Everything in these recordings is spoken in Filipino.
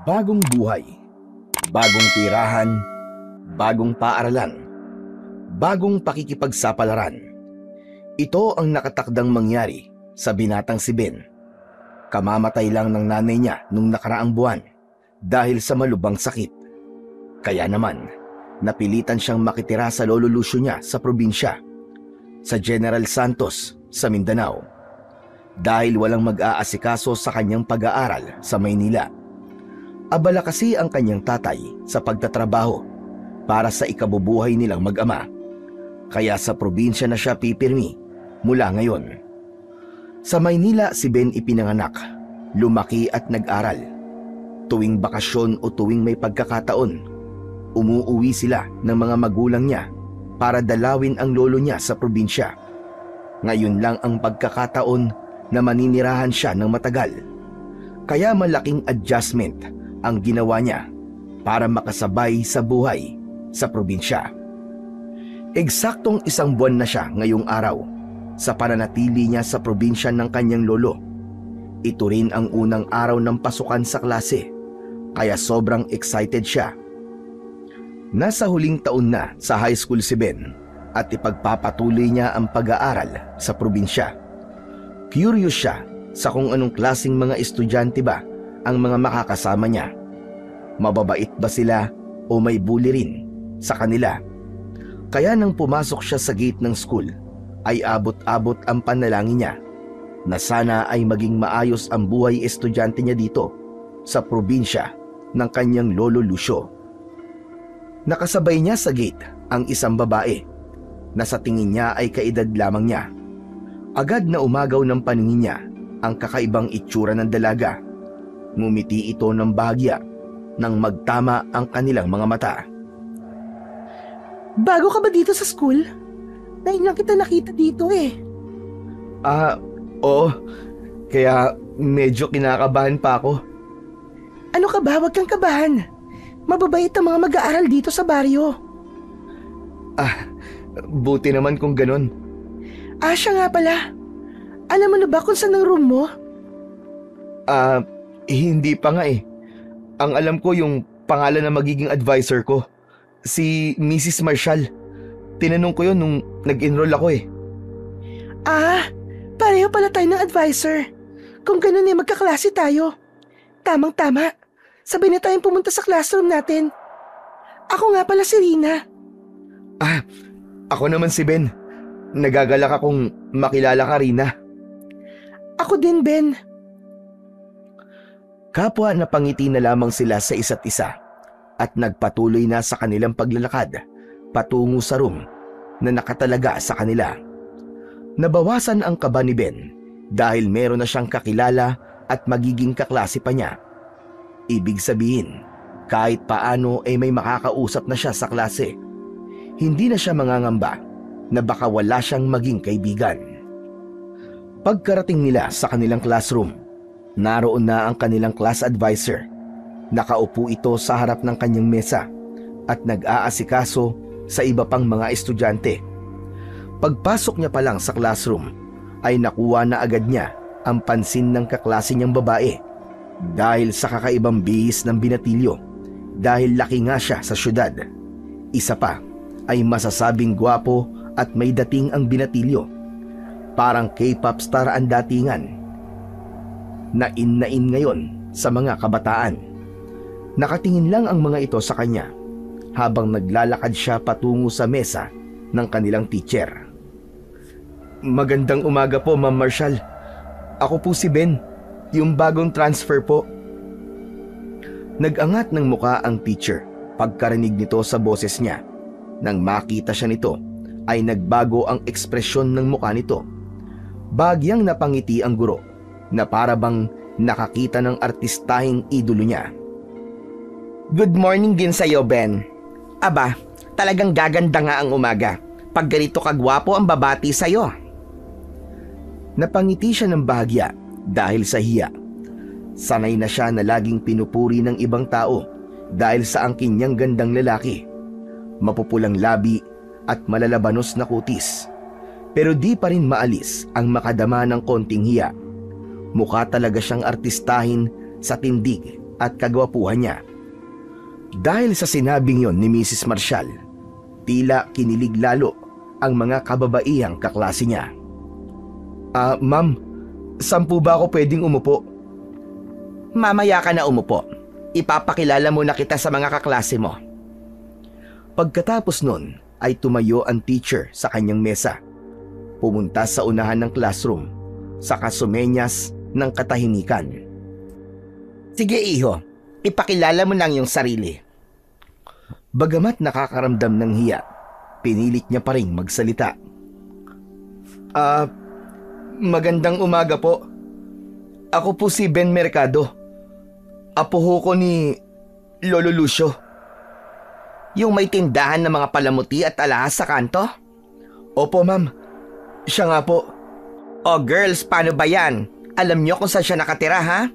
Bagong buhay, bagong tirahan, bagong paaralan, bagong pakikipagsapalaran. Ito ang nakatakdang mangyari sa binatang si Ben. Kamamatay lang ng nanay niya nung nakaraang buwan dahil sa malubhang sakit. Kaya naman, napilitan siyang makitira sa lolo Lucio niya sa probinsya, sa General Santos sa Mindanao, dahil walang mag-aasikaso sa kanyang pag-aaral sa Maynila. Abala kasi ang kanyang tatay sa pagtatrabaho para sa ikabubuhay nilang mag-ama, kaya sa probinsya na siya pipirmi mula ngayon. Sa Maynila si Ben ipinanganak, lumaki at nag-aral. Tuwing bakasyon o tuwing may pagkakataon, umuuwi sila ng mga magulang niya para dalawin ang lolo niya sa probinsya. Ngayon lang ang pagkakataon na maninirahan siya ng matagal, kaya malaking adjustment ang ginawa niya para makasabay sa buhay sa probinsya. Eksaktong 1 buwan na siya ngayong araw sa pananatili niya sa probinsya ng kanyang lolo. Ito rin ang unang araw ng pasukan sa klase, kaya sobrang excited siya. Nasa huling taon na sa high school si Ben at ipagpapatuloy niya ang pag-aaral sa probinsya. Curious siya sa kung anong klaseng mga estudyante ba ang mga makakasama niya. Mababait ba sila o may bully rin sa kanila? Kaya nang pumasok siya sa gate ng school, ay abot-abot ang panalangin niya na sana ay maging maayos ang buhay estudyante niya dito sa probinsya ng kanyang lolo Lucio. Nakasabay niya sa gate ang isang babae na sa tingin niya ay kaedad lamang niya. Agad na umagaw ng paningin niya ang kakaibang itsura ng dalaga. Ngumiti ito ng bahagya nang magtama ang kanilang mga mata. Bago ka ba dito sa school? Ngayon lang kita nakita dito eh. Oo. Kaya medyo kinakabahan pa ako. Ano ka ba? Huwag kang kabahan. Mababait ang mga mag-aaral dito sa baryo. Buti naman kung ganun. Siya nga pala. Alam mo na ba kung saan ang room mo? Hindi pa nga eh. Ang alam ko yung pangalan na magiging advisor ko, si Mrs. Marshall. Tinanong ko yun nung nag-enroll ako eh. Pareho pala tayo ng advisor. Kung ganun eh, magkaklase tayo. Tamang-tama. Sabay na tayong pumunta sa classroom natin. Ako nga pala si Rina. Ako naman si Ben. Nagagalak akong makilala ka, Rina. Ako din, Ben. Kapwa napangiti na lamang sila sa isa't isa at nagpatuloy na sa kanilang paglalakad patungo sa room na nakatalaga sa kanila. Nabawasan ang kaba ni Ben dahil meron na siyang kakilala at magiging kaklase pa niya. Ibig sabihin, kahit paano ay may makakausap na siya sa klase. Hindi na siya mangangamba na baka wala siyang maging kaibigan. Pagkarating nila sa kanilang classroom, naroon na ang kanilang class advisor. Nakaupo ito sa harap ng kanyang mesa at nag-aasikaso sa iba pang mga estudyante. Pagpasok niya pa lang sa classroom, ay nakuha na agad niya ang pansin ng kaklase niyang babae dahil sa kakaibang bihis ng binatilyo, dahil laki nga siya sa syudad. Isa pa ay masasabing gwapo at may dating ang binatilyo. Parang K-pop star ang datingan. Na in ngayon sa mga kabataan. Nakatingin lang ang mga ito sa kanya habang naglalakad siya patungo sa mesa ng kanilang teacher. Magandang umaga po, Ma'am Marshall. Ako po si Ben, yung bagong transfer po. Nag-angat ng muka ang teacher pagkarinig nito sa boses niya. Nang makita siya nito, ay nagbago ang ekspresyon ng mukha nito. Bagyang napangiti ang guro na para bang nakakita ng artistahing idolo niya. Good morning din sa'yo, Ben. Aba, talagang gaganda nga ang umaga pag ganito kagwapo ang babati sa'yo. Napangiti siya ng bahagya dahil sa hiya. Sanay na siya na laging pinupuri ng ibang tao dahil sa angkin niyang gandang lalaki. Mapupulang labi at malalabanos na kutis. Pero di pa rin maalis ang makadama ng konting hiya. Mukha talaga siyang artistahin sa tindig at kagwapuhan niya. Dahil sa sinabing yon ni Mrs. Marshall, tila kinilig lalo ang mga kababaihang kaklase niya. Ma'am, saan po ba ako pwedeng umupo? Mamaya ka na umupo. Ipapakilala muna kita sa mga kaklase mo. Pagkatapos nun ay tumayo ang teacher sa kanyang mesa. Pumunta sa unahan ng classroom, saka sumenyas ng katahimikan. Sige iho, ipakilala mo lang yung sarili. Bagamat nakakaramdam ng hiya, pinilit niya pa ring magsalita. Magandang umaga po. Ako po si Ben Mercado. Apo ho ko ni Lolo Lucio. Yung may tindahan ng mga palamuti at alahas sa kanto? Opo ma'am, siya nga po. Oh girls, paano ba yan? Alam nyo kung saan siya nakatira ha?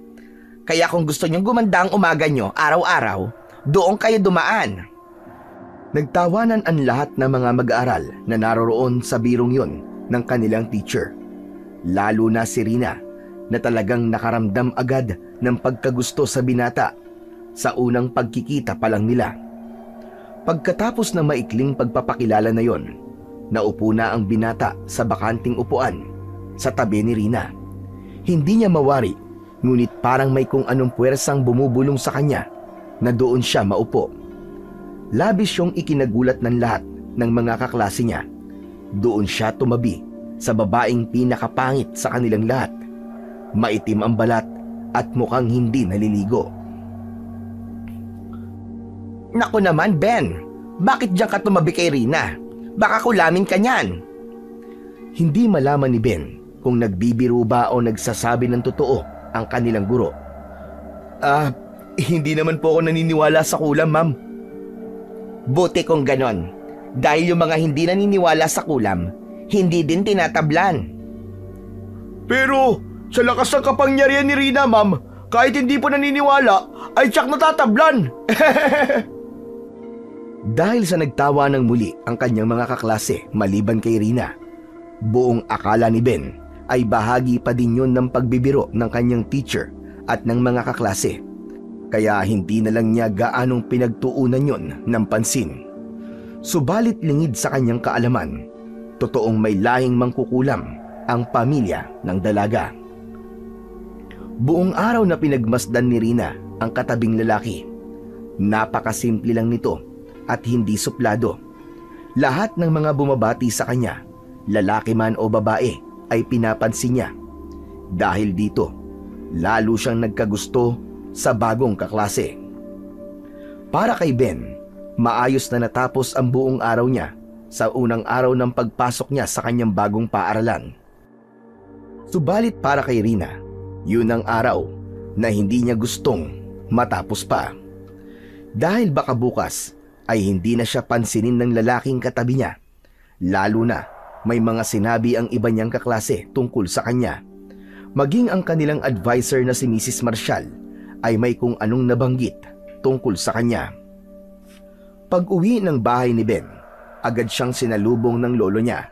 Kaya kung gusto nyong gumanda ang umaga nyo araw-araw, doon kayo dumaan. Nagtawanan ang lahat ng mga mag-aaral na naroroon sa birong yon ng kanilang teacher. Lalo na si Rina na talagang nakaramdam agad ng pagkagusto sa binata sa unang pagkikita pa lang nila. Pagkatapos ng maikling pagpapakilala na yon, naupo na ang binata sa bakanting upuan sa tabi ni Rina. Hindi niya mawari, ngunit parang may kung anong puwersang bumubulong sa kanya na doon siya maupo. Labis siyang ikinagulat ng lahat ng mga kaklase niya. Doon siya tumabi sa babaeng pinakapangit sa kanilang lahat. Maitim ang balat at mukhang hindi naliligo. Naku naman Ben, bakit diyan ka tumabi kay Rina? Baka kulamin ka niyan. Hindi malaman ni Ben kung nagbibiro ba o nagsasabi ng totoo ang kanilang guro. Hindi naman po ako naniniwala sa kulam, ma'am. Buti kung ganon, dahil yung mga hindi naniniwala sa kulam, hindi din tinatablan. Pero sa lakas ng kapangyarihan ni Rina, ma'am, kahit hindi po naniniwala, ay tiyak natatablan. Dahil sa nagtawa ng muli ang kanyang mga kaklase maliban kay Rina, buong akala ni Ben ay bahagi pa din yun ng pagbibiro ng kanyang teacher at ng mga kaklase. Kaya hindi na lang niya gaanong pinagtuunan yon ng pansin. Subalit lingid sa kanyang kaalaman, totoong may lahing mangkukulam ang pamilya ng dalaga. Buong araw na pinagmasdan ni Rina ang katabing lalaki. Napakasimple lang nito at hindi suplado. Lahat ng mga bumabati sa kanya, lalaki man o babae, ay pinapansin niya. Dahil dito, lalo siyang nagkagusto sa bagong kaklase. Para kay Ben, maayos na natapos ang buong araw niya sa unang araw ng pagpasok niya sa kanyang bagong paaralan. Subalit para kay Rina, yun ang araw na hindi niya gustong matapos pa. Dahil baka bukas ay hindi na siya pansinin ng lalaking katabi niya, lalo na may mga sinabi ang iba niyang kaklase tungkol sa kanya. Maging ang kanilang advisor na si Mrs. Marshall ay may kung anong nabanggit tungkol sa kanya. Pag-uwi ng bahay ni Ben, agad siyang sinalubong ng lolo niya.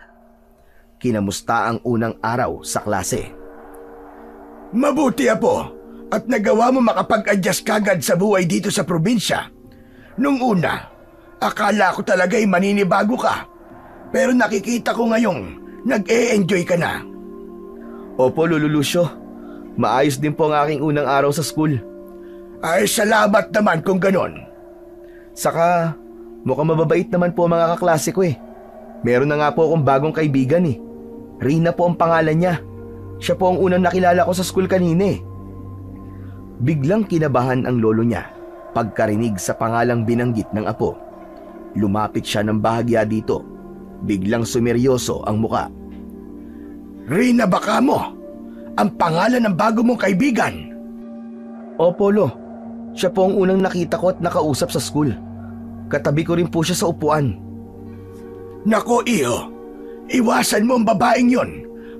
Kinamusta ang unang araw sa klase. Mabuti apo, at nagawa mo makapag-adjust kagad sa buhay dito sa probinsya. Nung una, akala ko talaga'y maninibago ka, pero nakikita ko ngayong nag-e-enjoy ka na. Opo, Lolo Lucio. Maayos din po ang aking unang araw sa school. Ay, salamat naman kung ganon. Saka, mukhang mababait naman po ang mga kaklase ko eh. Meron na nga po akong bagong kaibigan eh. Rina po ang pangalan niya. Siya po ang unang nakilala ko sa school kanina eh. Biglang kinabahan ang lolo niya pagkarinig sa pangalang binanggit ng apo. Lumapit siya ng bahagya dito. Biglang sumeryoso ang muka. Rina baka mo? Ang pangalan ng bago mong kaibigan? Opo, Lo. Siya po ang unang nakita ko at nakausap sa school. Katabi ko rin po siya sa upuan. Nako, iyo. Iwasan mo ang babaeng yon.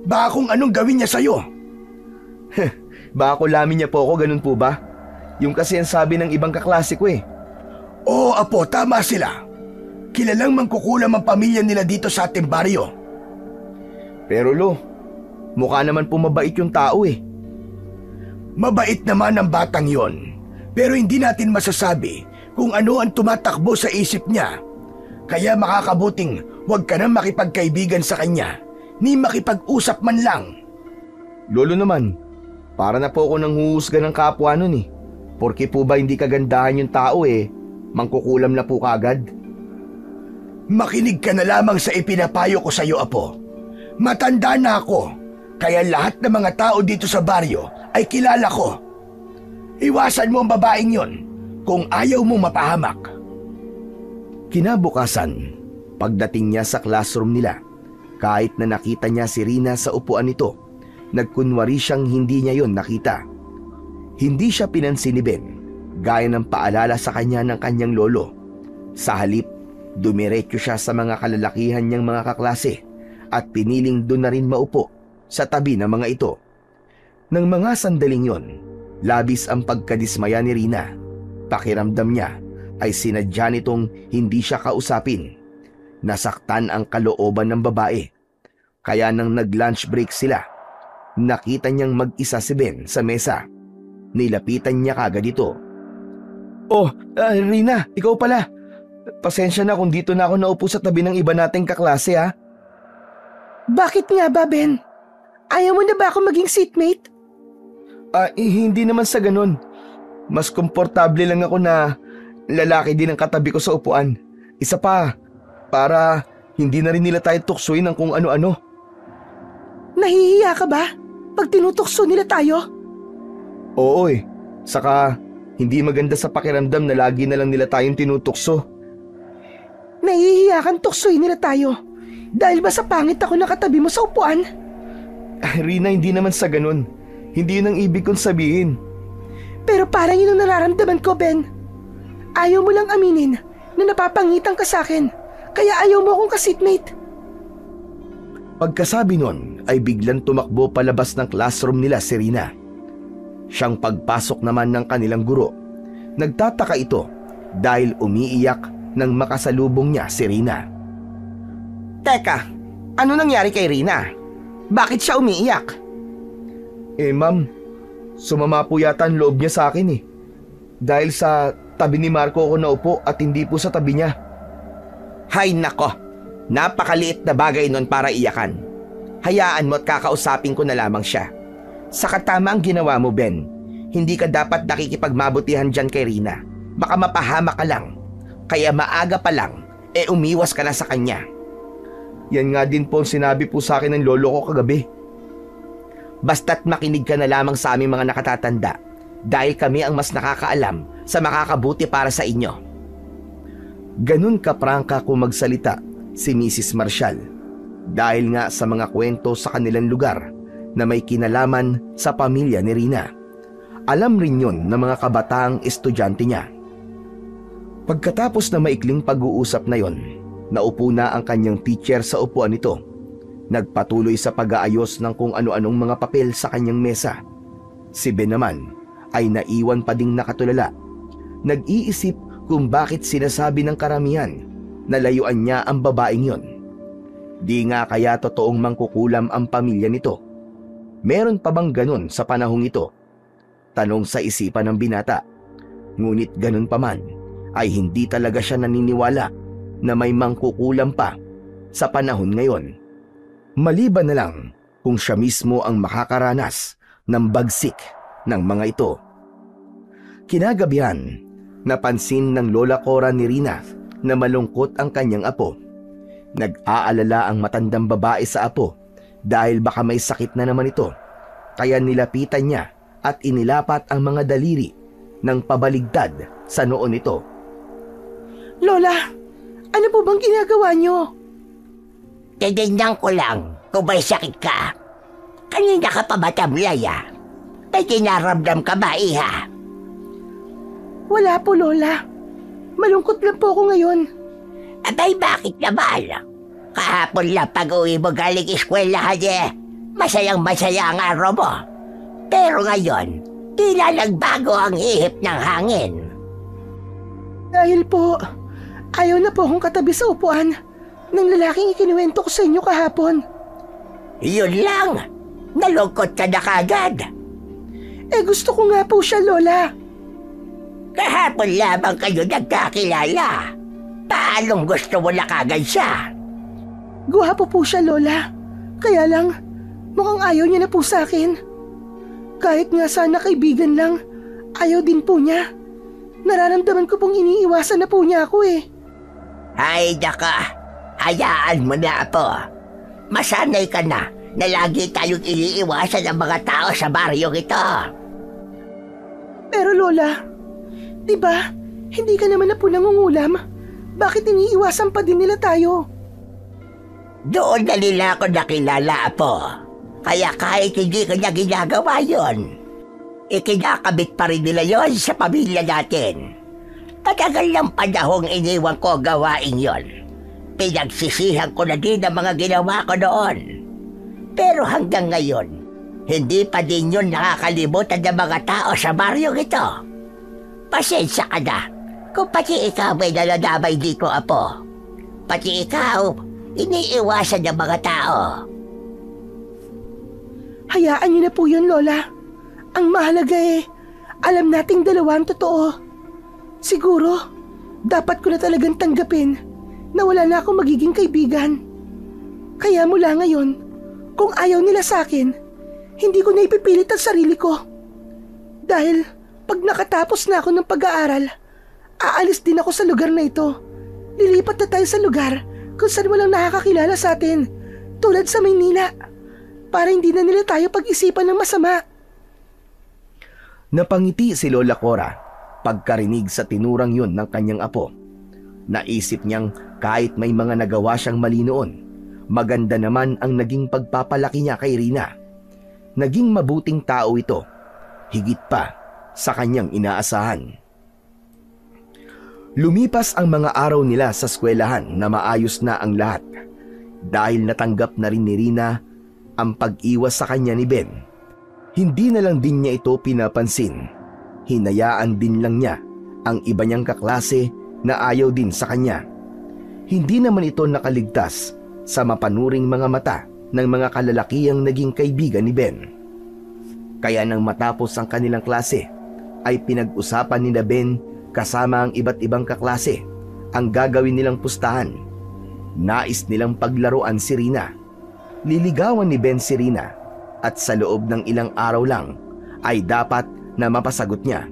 Baka kung anong gawin niya sa'yo. Baka kulamin niya po ako, ganun po ba? Yung kasi ang sabi ng ibang kaklase ko eh. Oo, apo, tama sila. Kilalang mangkukulam ang pamilya nila dito sa ating baryo. Pero Lo, mukha naman po mabait yung tao eh. Mabait naman ang batang yon. Pero hindi natin masasabi kung ano ang tumatakbo sa isip niya. Kaya makakabuting huwag ka nang makipagkaibigan sa kanya, ni makipag-usap man lang. Lolo naman, para na po ako nang huhusga ng kapwa nun eh. Porke po ba hindi kagandahan yung tao mangkukulam na po kagad? Makinig ka na lamang sa ipinapayo ko sa iyo, Apo. Matanda na ako, kaya lahat ng mga tao dito sa baryo ay kilala ko. Iwasan mo ang babaeng yon kung ayaw mo mapahamak. Kinabukasan, pagdating niya sa classroom nila, kahit na nakita niya si Rina sa upuan nito, nagkunwari siyang hindi niya yon nakita. Hindi siya pinansin ni Ben, gaya ng paalala sa kanya ng kanyang lolo. Sa halip, dumiretso siya sa mga kalalakihan niyang mga kaklase at piniling doon na rin maupo sa tabi ng mga ito. Nang mga sandaling yon, labis ang pagkadismaya ni Rina. Pakiramdam niya ay sinadya nitong hindi siya kausapin. Nasaktan ang kalooban ng babae. Kaya nang nag-lunch break sila, nakita niyang mag-isa si Ben sa mesa. Nilapitan niya kagad ito. Oh, Rina, ikaw pala. Pasensya na kung dito na ako naupo sa tabi ng iba nating kaklase ha. Bakit nga ba, Ben? Ayaw mo na ba ako maging seatmate? Hindi naman sa ganun. Mas komportable lang ako na lalaki din ang katabi ko sa upuan. Isa pa, para hindi na rin nila tayo tuksuin ng kung ano-ano. Nahihiya ka ba pag tinutukso nila tayo? Oo Saka, hindi maganda sa pakiramdam na lagi na lang nila tayong tinutukso. Nahihiya kang tuksoin nila tayo dahil ba sa pangit ako nakatabi mo sa upuan? Rina, hindi naman sa ganun. Hindi yun ang ibig kong sabihin. Pero parang yun ang nararamdaman ko, Ben. Ayaw mo lang aminin na napapangitan ka sa akin, kaya ayaw mo akong ka-seatmate. Pagkasabi nun ay biglang tumakbo palabas ng classroom nila si Rina. Siyang pagpasok naman ng kanilang guro. Nagtataka ito dahil umiiyak nang makasalubong niya si Rina. Teka, ano nangyari kay Rina? Bakit siya umiiyak? Ma'am, sumama po yata ang loob niya sa akin Dahil sa tabi ni Marco ako naupo at hindi po sa tabi niya. Hay nako, napakaliit na bagay nun para iyakan. Hayaan mo at kakausapin ko na lamang siya. Saka tama ang ginawa mo, Ben. Hindi ka dapat nakikipagmabutihan dyan kay Rina. Baka mapahama ka lang. Kaya maaga pa lang, umiwas ka na sa kanya. Yan nga din po ang sinabi po sa akin ng lolo ko kagabi. Basta't makinig ka na lamang sa aming mga nakatatanda dahil kami ang mas nakakaalam sa makakabuti para sa inyo. Ganun kaprangka kung magsalita si Mrs. Marshall dahil nga sa mga kwento sa kanilang lugar na may kinalaman sa pamilya ni Rina. Alam rin yun ng mga kabataang estudyante niya. Pagkatapos na maikling pag-uusap na yon, naupo na ang kanyang teacher sa upuan nito. Nagpatuloy sa pag-aayos ng kung ano-anong mga papel sa kanyang mesa. Si Ben naman ay naiwan pa ding nakatulala. Nag-iisip kung bakit sinasabi ng karamihan na layuan niya ang babaeng yon. Di nga kaya totoong mangkukulam ang pamilya nito. Meron pa bang ganun sa panahong ito? Tanong sa isipan ng binata. Ngunit ganun pa man, ay hindi talaga siya naniniwala na may mangkukulam pa sa panahon ngayon. Maliban na lang kung siya mismo ang makakaranas ng bagsik ng mga ito. Kinagabihan, napansin ng Lola Cora ni Rina na malungkot ang kanyang apo. Nag-aalala ang matandang babae sa apo dahil baka may sakit na naman ito. Kaya nilapitan niya at inilapat ang mga daliri ng pabaligtad sa noo nito. Lola, ano po bang ginagawa niyo? Titignan ko lang kung may sakit ka. Kanina ka pa ba tamlaya? May dinaramdam ka ba, iha? Wala po, Lola. Malungkot lang po ako ngayon. Abay, bakit naman? Kahapon lang pag-uwi mo galing eskwelahan masayang-masaya ang araw mo. Pero ngayon, tila nagbago ang ihip ng hangin. Dahil po, ayaw na po akong katabi sa upuan ng lalaking ikinuwento ko sa inyo kahapon. Yun lang. Nalungkot ka na kagad. Gusto ko nga po siya, Lola. Kahapon lamang kayo nagkakilala. Paanong gusto mo na kagad siya? Gwapo po siya, Lola. Kaya lang, mukhang ayaw niya na po sa akin. Kahit nga sana kaibigan lang, ayaw din po niya. Nararamdaman ko pong iniiwasan na po niya ako eh. Ay, daka. Hayaan mo na, Apo. Masanay ka na lagi tayong iniiwasan ng mga tao sa baryong ito. Pero Lola, di ba, hindi ka naman na po nangungulam? Bakit iniiwasan pa din nila tayo? Doon na nila ako nakilala, Apo. Kaya kahit hindi ko na ginagawa yun, ikinakabit pa rin nila yon sa pamilya natin. Matagal ng panahong iniwan ko gawain yon. Pinagsisihan ko na din ang mga ginawa ko noon. Pero hanggang ngayon, hindi pa din yun nakakalimutan ng mga tao sa baryong ito. Pasensya ka na kung pati ikaw may naladamay dito, Apo. Pati ikaw, iniiwasan ng mga tao. Hayaan niyo na po yun, Lola. Ang mahalaga alam nating dalawa ang totoo. Siguro, dapat ko na talagang tanggapin na wala na akong magiging kaibigan. Kaya mula ngayon, kung ayaw nila sa akin, hindi ko na ipipilit ang sarili ko. Dahil pag nakatapos na ako ng pag-aaral, aalis din ako sa lugar na ito. Lilipat na tayo sa lugar kung saan walang nakakakilala sa atin, tulad sa Maynila, para hindi na nila tayo pag-isipan ng masama. Napangiti si Lola Cora pagkarinig sa tinurang yun ng kanyang apo. Naisip niyang kahit may mga nagawa siyang mali noon, maganda naman ang naging pagpapalaki niya kay Rina. Naging mabuting tao ito, higit pa sa kanyang inaasahan. Lumipas ang mga araw nila sa eskwelahan na maayos na ang lahat dahil natanggap na rin ni Rina ang pag-iwas sa kanya ni Ben. Hindi na lang din niya ito pinapansin. Hinayaan din lang niya ang iba niyang kaklase na ayaw din sa kanya. Hindi naman ito nakaligtas sa mapanuring mga mata ng mga kalalakihang naging kaibigan ni Ben. Kaya nang matapos ang kanilang klase, ay pinag-usapan ni Ben kasama ang iba't ibang kaklase ang gagawin nilang pustahan. Nais nilang paglaruan si Rina. Liligawan ni Ben si Rina at sa loob ng ilang araw lang ay dapat na mapasagot niya.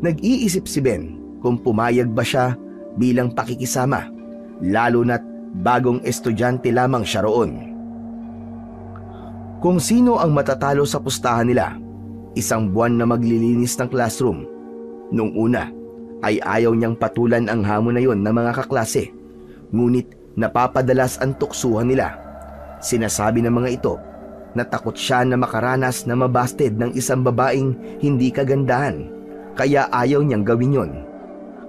Nag-iisip si Ben kung pumayag ba siya bilang pakikisama, lalo na't bagong estudyante lamang siya roon. Kung sino ang matatalo sa pustahan nila, isang buwan na maglilinis ng classroom. Nung una ay ayaw niyang patulan ang hamon na yon ng mga kaklase, ngunit napapadalas ang tuksuhan nila. Sinasabi ng mga ito na takot siya na makaranas na mabasted ng isang babaeng hindi kagandahan, kaya ayaw niyang gawin yon.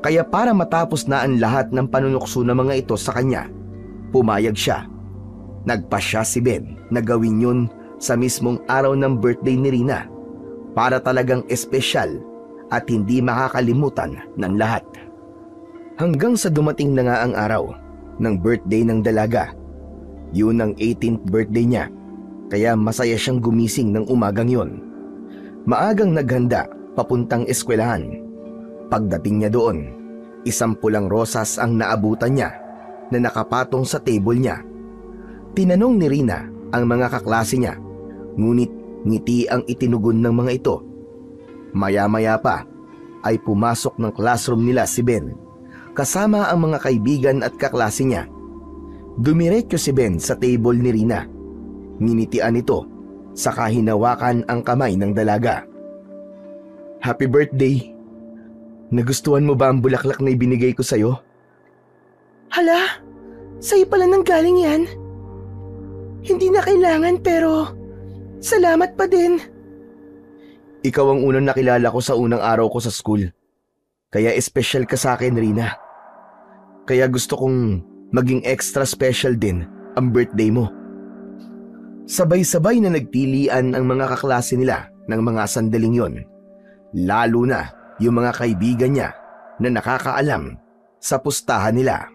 Kaya para matapos na ang lahat ng panunukso ng mga ito sa kanya, pumayag siya. Nagpasya si Ben na gawin yun sa mismong araw ng birthday ni Rina, para talagang espesyal at hindi makakalimutan ng lahat. Hanggang sa dumating na nga ang araw ng birthday ng dalaga. Yun ang 18th birthday niya, kaya masaya siyang gumising ng umagang yon. Maagang naghanda papuntang eskwelahan. Pagdating niya doon, isang pulang rosas ang naabutan niya na nakapatong sa table niya. Tinanong ni Rina ang mga kaklase niya, ngunit ngiti ang itinugon ng mga ito. Maya-maya pa ay pumasok ng classroom nila si Ben, kasama ang mga kaibigan at kaklase niya. Dumiretso si Ben sa table ni Rina. Nginitian ito, saka hinawakan ang kamay ng dalaga. Happy birthday! Nagustuhan mo ba ang bulaklak na ibinigay ko sa'yo? Hala, sa'yo pala nang galing yan. Hindi na kailangan pero salamat pa din. Ikaw ang unang nakilala ko sa unang araw ko sa school. Kaya espesyal ka sa akin, Rina. Kaya gusto kong maging extra special din ang birthday mo. Sabay-sabay na nagtilian ang mga kaklase nila ng mga sandaling yon, lalo na yung mga kaibigan niya na nakakaalam sa pustahan nila.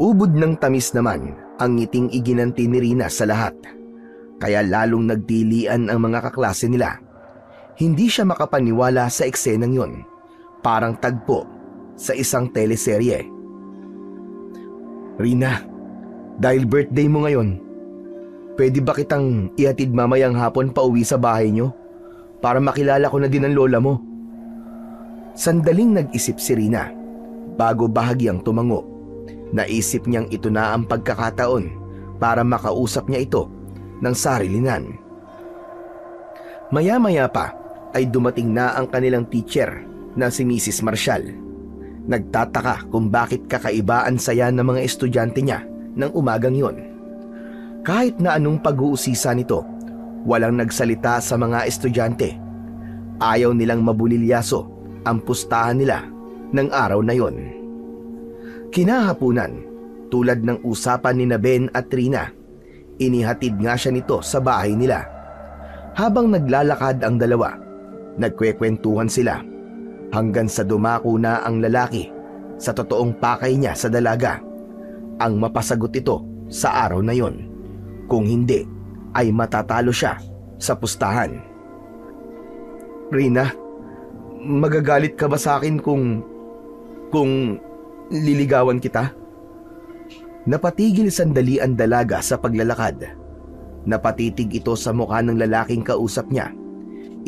Ubod ng tamis naman ang ngiting iginanti ni Rina sa lahat, kaya lalong nagtilian ang mga kaklase nila. Hindi siya makapaniwala sa eksenang yon, parang tagpo sa isang teleserye. Rina, dahil birthday mo ngayon, pwede ba kitang ihatid mamayang hapon pa uwi sa bahay nyo para makilala ko na din ang lola mo? Sandaling nag-isip si Rina bago bahagyang tumango. Naisip niyang ito na ang pagkakataon para makausap niya ito ng sarilinan. Maya-maya pa ay dumating na ang kanilang teacher na si Mrs. Marshall. Nagtataka kung bakit kakaiba ang saya ng mga estudyante niya ng umagang yon. Kahit na anong pag-uusisa nito, walang nagsalita sa mga estudyante. Ayaw nilang mabulilyaso ang pustahan nila ng araw na yon. Kinahapunan, tulad ng usapan ni Ben at Rina, inihatid nga siya nito sa bahay nila. Habang naglalakad ang dalawa, nagkwekwentuhan sila hanggang sa dumako na ang lalaki sa totoong pakay niya sa dalaga. Ang mapasagot ito sa araw na yon. Kung hindi, ay matatalo siya sa pustahan. Rina, magagalit ka ba sa akin kung liligawan kita? Napatigil sandali ang dalaga sa paglalakad. Napatitig ito sa mukha ng lalaking kausap niya.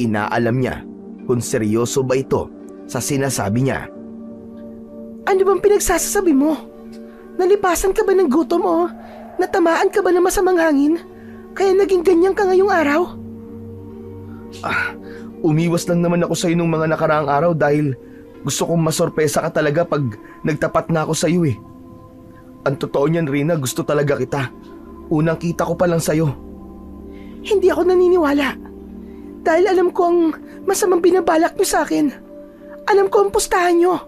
Inaalam niya kung seryoso ba ito sa sinasabi niya. Ano bang pinagsasabi mo? Nalipasan ka ba ng gutom o natamaan ka ba ng masamang hangin? Kaya naging ganyan ka ngayong araw? Umiwas lang naman ako sa iyo nung mga nakaraang araw dahil gusto kong masorpresa ka talaga pag nagtapat na ako sa iyo eh. Ang totoo niyan, Rina, gusto talaga kita. Unang kita ko pa lang sa iyo. Hindi ako naniniwala. Dahil alam ko ang masamang binabalak niyo sa akin. Alam ko ang pustahan niyo.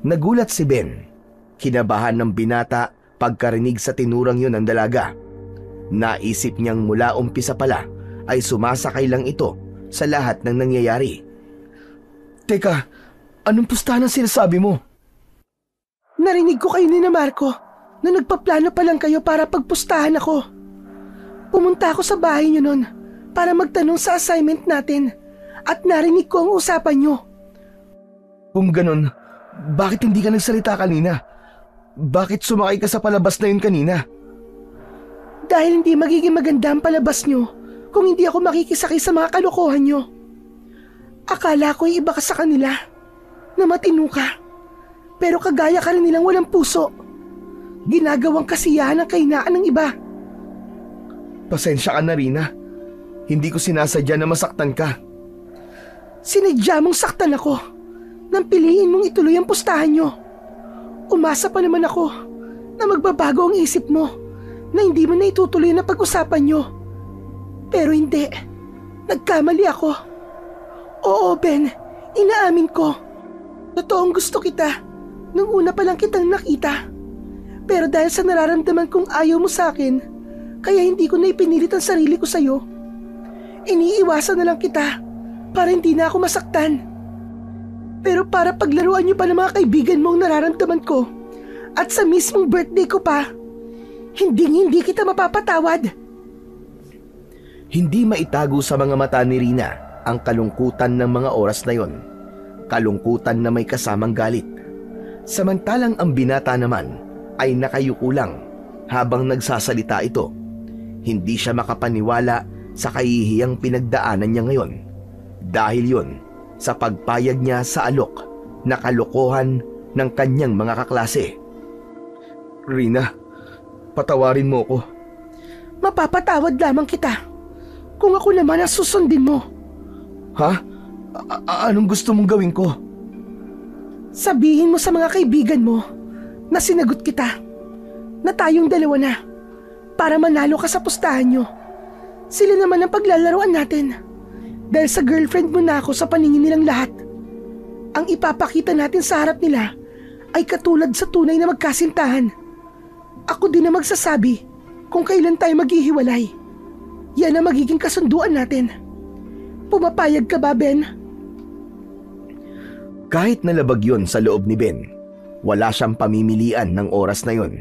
Nagulat si Ben. Kinabahan ng binata pagkarinig sa tinurang yun ng dalaga. Naisip niyang mula umpisa pala ay sumasakay lang ito sa lahat ng nangyayari. Teka, anong pustahan ang sinasabi mo? Narinig ko kayo ni na Marco na nagpaplano pa lang kayo para pagpustahan ako. Pumunta ako sa bahay niyo noon para magtanong sa assignment natin at narinig ko ang usapan niyo. Kung ganon, bakit hindi ka nagsalita kanina? Bakit sumakay ka sa palabas na yun kanina? Dahil hindi magiging maganda ang palabas niyo kung hindi ako makikisakay sa mga kalokohan niyo. Akala ko iba ka sa kanila, na matino ka. Pero kagaya ka rin nilang walang puso. Ginagawang kasiyahan ang kahinaan ng iba. Pasensya ka na, Rina. Hindi ko sinasadya na masaktan ka. Sinadya mong saktan ako nang piliin mong ituloy ang pustahan niyo. Umasa pa naman ako na magbabago ang isip mo na hindi mo na itutuloy na pag-usapan niyo. Pero hindi. Nagkamali ako. Oo, Ben. Inaamin ko. Totoong gusto kita nung una pa lang kitang nakita. Pero dahil sa nararamdaman kong ayaw mo sa akin, kaya hindi ko na ipinilit ang sarili ko sa'yo. Iniiwasan na lang kita para hindi na ako masaktan. Pero para paglaruan niyo pa ng mga kaibigan mo ang nararamdaman ko at sa mismong birthday ko pa, hindi kita mapapatawad. Hindi maitago sa mga mata ni Rina ang kalungkutan ng mga oras na yon. Kalungkutan na may kasamang galit. Samantalang ang binata naman ay nakayuko lang habang nagsasalita ito. Hindi siya makapaniwala sa kahihiyang pinagdaanan niya ngayon. Dahil yon sa pagpayag niya sa alok na kalokohan ng kanyang mga kaklase. Rina, patawarin mo ko. Mapapatawad lamang kita kung ako naman ang susundin mo. Ha? Anong gusto mong gawin ko? Sabihin mo sa mga kaibigan mo na sinagot kita, na tayong dalawa na, para manalo ka sa pustahan nyo. Sila naman ang paglalaroan natin. Dahil sa girlfriend mo na ako sa paningin nilang lahat. Ang ipapakita natin sa harap nila ay katulad sa tunay na magkasintahan. Ako din na magsasabi kung kailan tayo maghihiwalay. Yan ang magiging kasunduan natin. Pumapayag ka ba, Ben? Kahit nalabag yon sa loob ni Ben, wala siyang pamimilian ng oras na yon.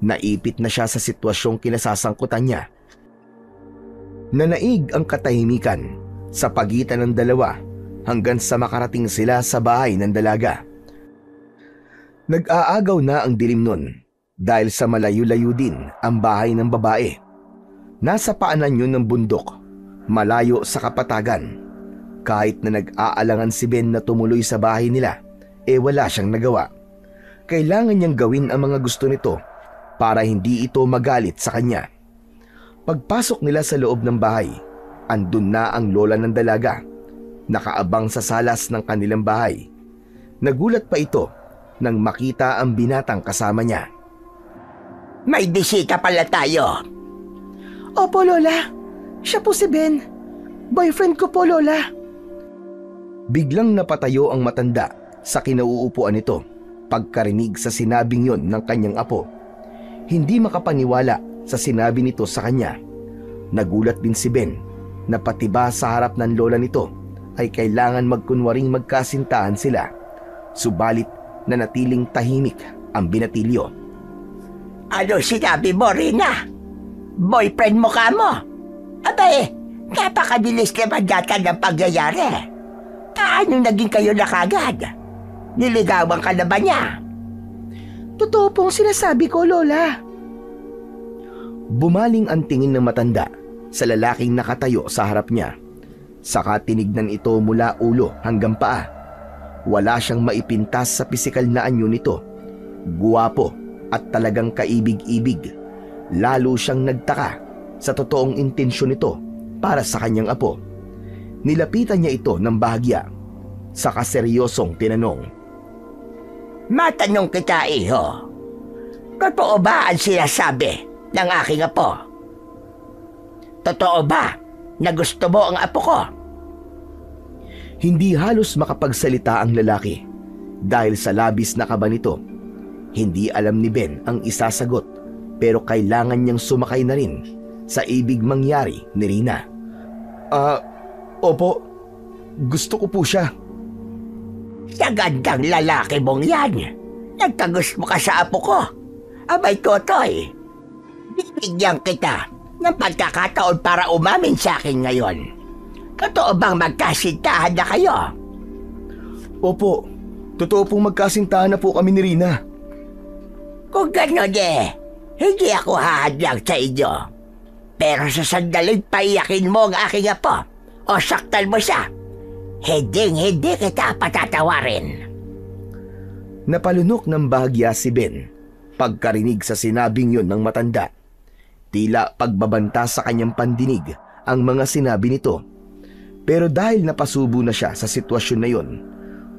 Naipit na siya sa sitwasyong kinasasangkutan niya. Nanaig ang katahimikan sa pagitan ng dalawa hanggang sa makarating sila sa bahay ng dalaga. Nag-aagaw na ang dilim nun dahil sa malayo-layo din ang bahay ng babae. Nasa paanan yun ng bundok, malayo sa kapatagan. Kahit na nag-aalangan si Ben na tumuloy sa bahay nila, wala siyang nagawa. Kailangan niyang gawin ang mga gusto nito para hindi ito magalit sa kanya. Pagpasok nila sa loob ng bahay, andun na ang lola ng dalaga, nakaabang sa salas ng kanilang bahay. Nagulat pa ito nang makita ang binatang kasama niya. May bisita pala tayo. Opo, Lola. Siya po si Ben. Boyfriend ko po, Lola. Biglang napatayo ang matanda sa kinauupuan nito pagkarinig sa sinabing yon ng kanyang apo. Hindi makapaniwala sa sinabi nito sa kanya. Nagulat din si Ben na pati ba sa harap ng lola nito ay kailangan magkunwaring magkasintahan sila. Subalit nanatiling tahimik ang binatilyo. Ano sinabi mo, Rina? Boyfriend mo ka mo? Abay, napakabilis naman yata ng pagyayari. Paano naging kayo na kagad? Niligawan ka na ba niya? Totoo pong sinasabi ko, Lola. Bumaling ang tingin ng matanda sa lalaking nakatayo sa harap niya. Saka tinignan ito mula ulo hanggang paa. Wala siyang maipintas sa pisikal na anyo nito. Guwapo at talagang kaibig-ibig. Lalo siyang nagtaka sa totoong intensyon nito para sa kanyang apo. Nilapitan niya ito ng bahagya. Saka seryosong tinanong. Matanong kita, iho. Totoo ba ang sinasabi ng aking apo? Totoo ba na gusto mo ang apo ko? Hindi halos makapagsalita ang lalaki dahil sa labis na kaba nito. Hindi alam ni Ben ang isasagot pero kailangan niyang sumakay na rin sa ibig mangyari ni Rina. Opo, gusto ko po siya. Sa gandang lalaki mong yan, nagkagusto ka sa apo ko. Abay, Totoy, bibigyan kita ng pagkakataon para umamin sa akin ngayon. Totoo bang magkasintahan na kayo? Opo, totoo pong magkasintahan na po kami ni Rina. Kung gano'n hindi ako hahadlang sa inyo. Pero sa sandaling paiyakin mo ang aking apo o saktan mo siya, hindi kita patatawarin. Napalunok ng bahagya si Ben pagkarinig sa sinabing yon ng matanda. Tila pagbabanta sa kanyang pandinig ang mga sinabi nito. Pero dahil napasubo na siya sa sitwasyon na yon,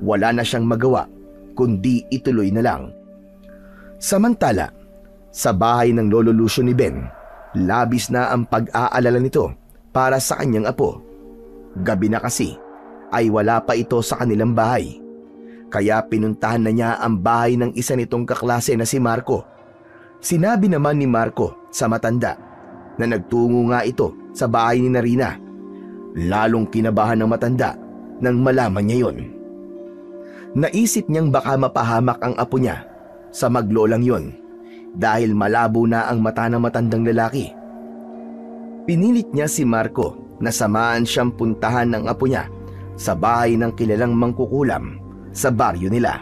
wala na siyang magawa kundi ituloy na lang. Samantala, sa bahay ng Lolo Lucio ni Ben, labis na ang pag-aalala nito para sa kanyang apo. Gabi na kasi ay wala pa ito sa kanilang bahay. Kaya pinuntahan na niya ang bahay ng isa nitong kaklase na si Marco. Sinabi naman ni Marco sa matanda na nagtungo nga ito sa bahay ni Rina. Lalong kinabahan ng matanda nang malaman niya yon. Naisip niyang baka mapahamak ang apo niya sa maglolang yon dahil malabo na ang mata ng matandang lalaki. Pinilit niya si Marco na samahan siyang puntahan ng apo niya sa bahay ng kilalang mangkukulam sa baryo nila.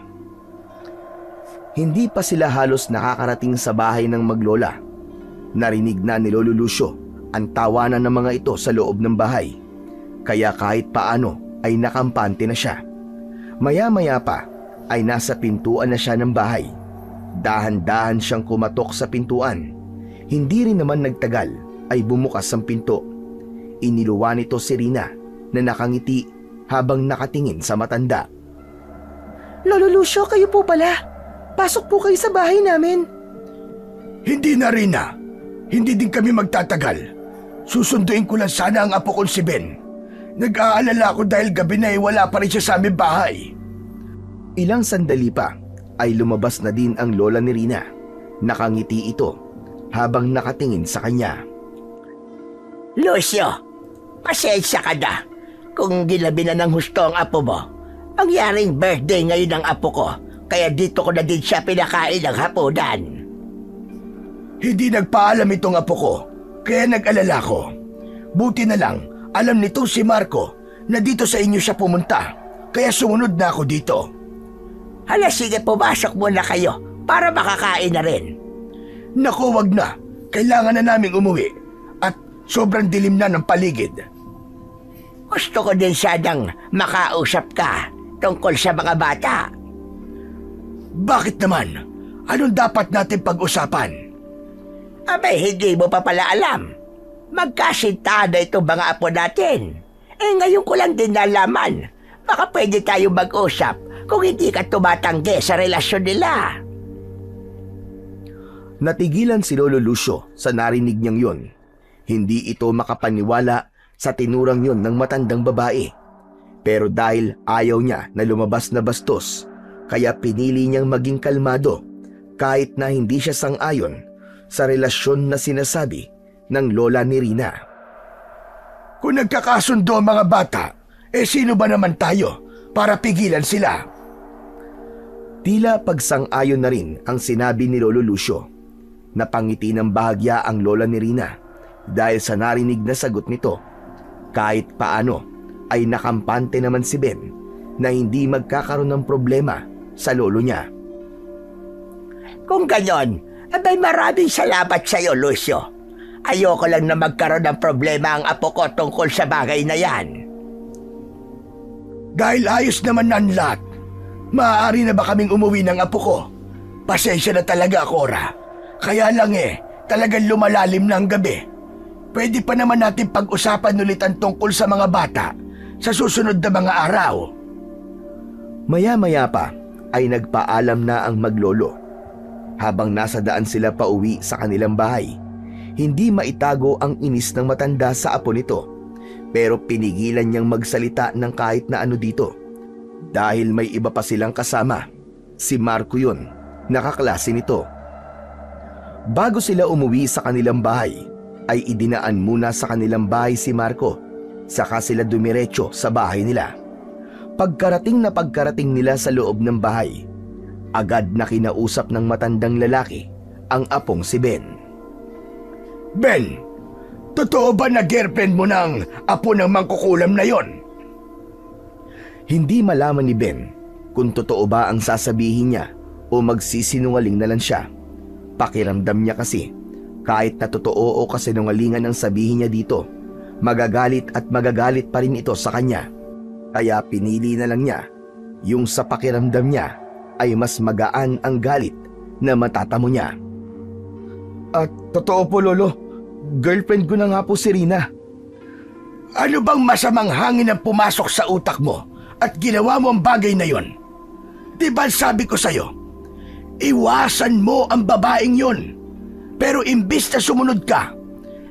Hindi pa sila halos nakakarating sa bahay ng maglola. Narinig na ni Lolo Lucio ang tawanan ng mga ito sa loob ng bahay. Kaya kahit paano ay nakampante na siya. Maya-maya pa ay nasa pintuan na siya ng bahay. Dahan-dahan siyang kumatok sa pintuan. Hindi rin naman nagtagal ay bumukas ang pinto. Iniluwa nito si Rina na nakangiti habang nakatingin sa matanda. Lolo Lucio, kayo po pala. Pasok po kayo sa bahay namin. Hindi na, Rina. Hindi din kami magtatagal. Susunduin ko lang sana ang apo kong si Ben. Nag-aalala ako dahil gabi na wala pa rin siya sa aming bahay. Ilang sandali pa ay lumabas na din ang lola ni Rina. Nakangiti ito habang nakatingin sa kanya. Lucio, pasensya ka na kung gilabi na ng husto ang apo mo. Mangyaring birthday ngayon ng apo ko, kaya dito ko na din siya pinakain ng hapunan. Hindi nagpaalam itong apo ko, kaya nag-alala ko. Buti na lang, alam nito si Marco na dito sa inyo siya pumunta, kaya sumunod na ako dito. Hala, sige, pumasok muna kayo para makakain na rin. Naku, wag na. Kailangan na naming umuwi at sobrang dilim na ng paligid. Gusto ko din sanang makausap ka tungkol sa mga bata. Bakit naman? Anong dapat natin pag-usapan? Abay, hindi mo pa pala alam. Magkasintahan na itong mga apo natin. Ngayon ko lang din nalaman. Baka pwede tayo mag-usap kung hindi ka tumatanggi sa relasyon nila. Natigilan si Lolo Lucio sa narinig niyang yun. Hindi ito makapaniwala sa tinurang yun ng matandang babae. Pero dahil ayaw niya na lumabas na bastos, kaya pinili niyang maging kalmado kahit na hindi siya sang-ayon sa relasyon na sinasabi ng lola ni Rina. Kung nagkakasundo ang mga bata, sino ba naman tayo para pigilan sila? Tila pagsang-ayon na rin ang sinabi ni Lolo Lucio. Napangiti ng bahagya ang lola ni Rina dahil sa narinig na sagot nito. Kahit paano ay nakampante naman si Ben na hindi magkakaroon ng problema sa lolo niya. Kung gayon, abay maraming salamat sa iyo, Lucio. Ayoko lang na magkaroon ng problema ang apo ko tungkol sa bagay na yan. Dahil ayos naman ng lahat, maaari na ba kaming umuwi ng apo ko? Pasensya na talaga, Cora. Kaya lang talagang lumalalim na ang gabi. Pwede pa naman natin pag-usapan ulit ang tungkol sa mga bata sa susunod na mga araw. Maya-maya pa ay nagpaalam na ang maglolo. Habang nasa daan sila pauwi sa kanilang bahay, hindi maitago ang inis ng matanda sa apo nito. Pero pinigilan niyang magsalita ng kahit na ano dito. Dahil may iba pa silang kasama. Si Marco yun, nakaklase nito. Bago sila umuwi sa kanilang bahay, ay idinaan muna sa kanilang bahay si Marco. Saka sila dumiretso sa bahay nila. Pagkarating nila sa loob ng bahay, agad na kinausap ng matandang lalaki ang apong si Ben. Ben, totoo ba na girlfriend mo ng apo ng mangkukulam na yon? Hindi malaman ni Ben kung totoo ba ang sasabihin niya o magsisinungaling na lang siya. Pakiramdam niya kasi kahit na totoo o kasinungalingan ang sabihin niya dito, magagalit at magagalit pa rin ito sa kanya. Kaya pinili na lang niya yung sa pakiramdam niya ay mas magaan ang galit na matatamo niya. At totoo po, Lolo. Girlfriend ko na nga po si Rina. Ano bang masamang hangin ang pumasok sa utak mo at ginawa mo ang bagay na yon? Di ba sabi ko sa'yo, iwasan mo ang babaeng yon. Pero imbis na sumunod ka,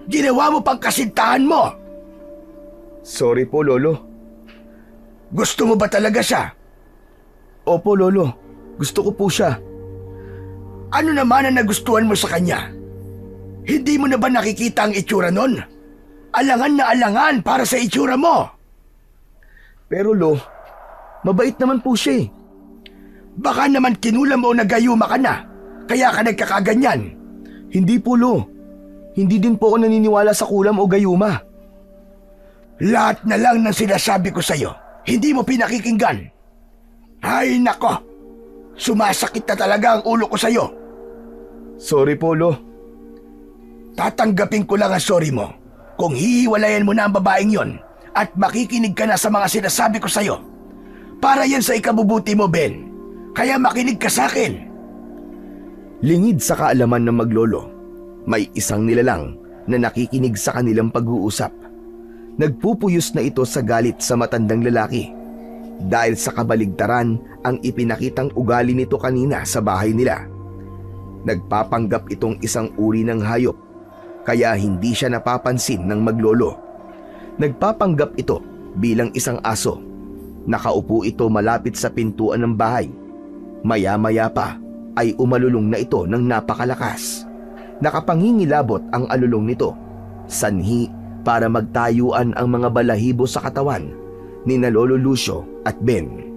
ginawa mo pang kasintahan mo. Sorry po, Lolo. Gusto mo ba talaga siya? Opo, Lolo. Gusto ko po siya. Ano naman ang nagustuhan mo sa kanya? Hindi mo na ba nakikita ang itsura nun? Alangan na alangan para sa itsura mo. Pero Lo, mabait naman po siya eh. Baka naman kinulam o nagayuma ka na, kaya ka nagkakaganyan. Hindi po, Lo. Hindi din po ako naniniwala sa kulam o gayuma. Lahat na lang ng sinasabi ko sa'yo, hindi mo pinakikinggan. Ay nako, sumasakit na talaga ang ulo ko sa'yo. Sorry po, Lo. Tatanggapin ko lang ang sorry mo kung hihiwalayan mo na ang babaeng yon at makikinig ka na sa mga sinasabi ko sa'yo. Para yan sa ikabubuti mo, Ben. Kaya makinig ka sa akin. Lingid sa kaalaman ng maglolo, may isang nilalang na nakikinig sa kanilang pag-uusap. Nagpupuyos na ito sa galit sa matandang lalaki dahil sa kabaligtaran ang ipinakitang ugali nito kanina sa bahay nila. Nagpapanggap itong isang uri ng hayop kaya hindi siya napapansin ng maglolo. Nagpapanggap ito bilang isang aso. Nakaupo ito malapit sa pintuan ng bahay. Maya-maya pa ay umalulong na ito ng napakalakas. Nakapangingilabot ang alulong nito, sanhi para magtayuan ang mga balahibo sa katawan ni na Lolo Lucio at Ben.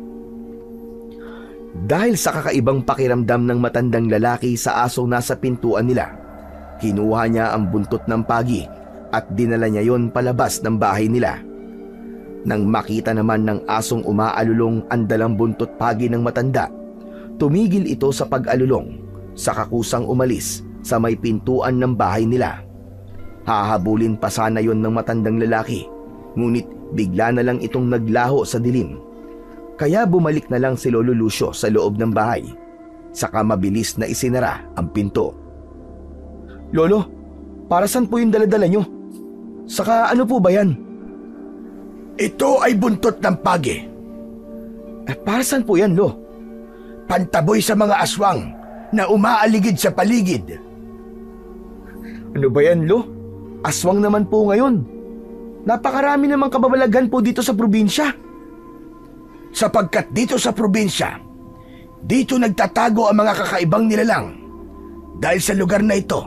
Dahil sa kakaibang pakiramdam ng matandang lalaki sa asong nasa pintuan nila, kinuha niya ang buntot ng pagi at dinala niya yon palabas ng bahay nila. Nang makita naman ng asong umaalulong ang dalang buntot pagi ng matanda, tumigil ito sa pag-alulong sa kakusang umalis sa may pintuan ng bahay nila. Hahabulin pa sana yon ng matandang lalaki, ngunit bigla na lang itong naglaho sa dilim. Kaya bumalik na lang si Lolo Lucio sa loob ng bahay, saka mabilis na isinara ang pinto. Lolo, para saan po yung daladala nyo? Saka ano po ba yan? Ito ay buntot ng pagi. Para saan po yan, Lo? Pantaboy sa mga aswang na umaaligid sa paligid. Ano ba yan, Lo? Aswang naman po ngayon. Napakarami namang kababalaghan po dito sa probinsya. Sapagkat dito sa probinsya, dito nagtatago ang mga kakaibang nilalang. Dahil sa lugar na ito,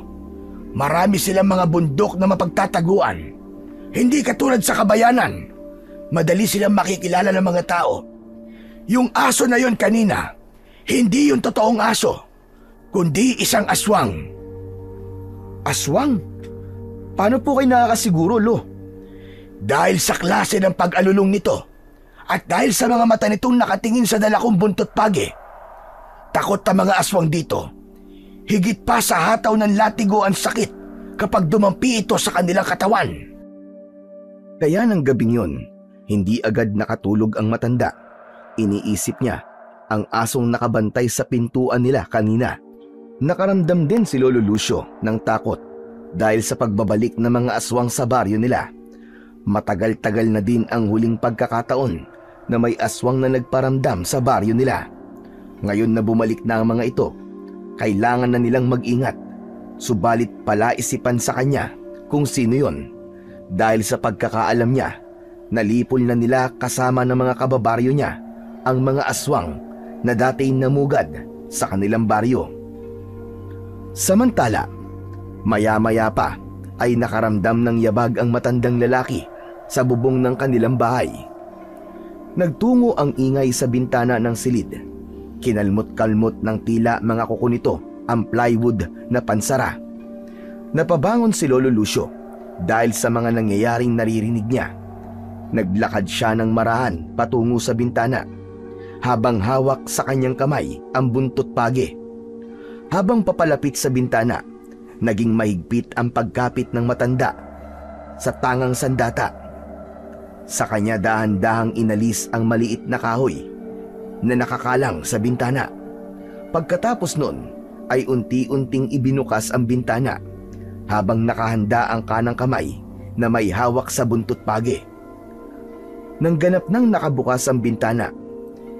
marami silang mga bundok na mapagtataguan. Hindi katulad sa kabayanan. Madali silang makikilala ng mga tao. Yung aso na yon kanina, hindi yung totoong aso, kundi isang aswang. Aswang? Paano po kayo nakakasiguro, Lo? Dahil sa klase ng pag-alulong nito at dahil sa mga mata nitong nakatingin sa dalakong buntot pagi, takot ang mga aswang dito. Higit pa sa hataw ng latigo ang sakit kapag dumampi ito sa kanilang katawan. Kaya ng gabing yun, hindi agad nakatulog ang matanda. Iniisip niya ang asong nakabantay sa pintuan nila kanina. Nakaramdam din si Lolo Lucio ng takot dahil sa pagbabalik ng mga aswang sa baryo nila. Matagal-tagal na din ang huling pagkakataon na may aswang na nagparamdam sa baryo nila. Ngayon na bumalik na ang mga ito, kailangan na nilang mag-ingat. Subalit palaisipan sa kanya kung sino yon. Dahil sa pagkakaalam niya, nalipol na nila kasama ng mga kababaryo niya ang mga aswang na dati namugad sa kanilang baryo. Samantala, maya-maya pa ay nakaramdam ng yabag ang matandang lalaki sa bubong ng kanilang bahay. Nagtungo ang ingay sa bintana ng silid. Kinalmot-kalmot ng tila mga kuko nito ang plywood na pansara. Napabangon si Lolo Lucio dahil sa mga nangyayaring naririnig niya. Naglakad siya ng marahan patungo sa bintana, habang hawak sa kanyang kamay ang buntot pagi. Habang papalapit sa bintana, naging mahigpit ang pagkapit ng matanda sa tangang sandata. Sa kanya dahan-dahang inalis ang maliit na kahoy na nakakalang sa bintana. Pagkatapos nun ay unti-unting ibinukas ang bintana habang nakahanda ang kanang kamay na may hawak sa buntot pagi. Nang ganap nang nakabukas ang bintana,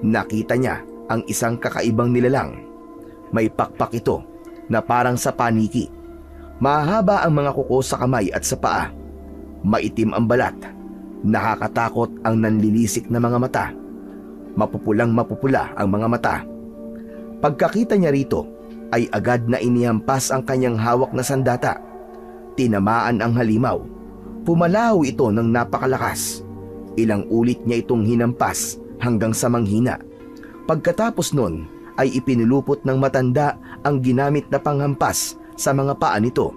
nakita niya ang isang kakaibang nilalang. May pakpak ito na parang sa paniki. Mahaba ang mga kuko sa kamay at sa paa. Maitim ang balat. Nakakatakot ang nanlilisik na mga mata. Mapupulang mapupula ang mga mata. Pagkakita niya rito, ay agad na inihampas ang kanyang hawak na sandata. Tinamaan ang halimaw. Pumalaw ito ng napakalakas. Ilang ulit niya itong hinampas hanggang sa manghina. Pagkatapos nun ay ipinulupot ng matanda ang ginamit na panghampas sa mga paa nito.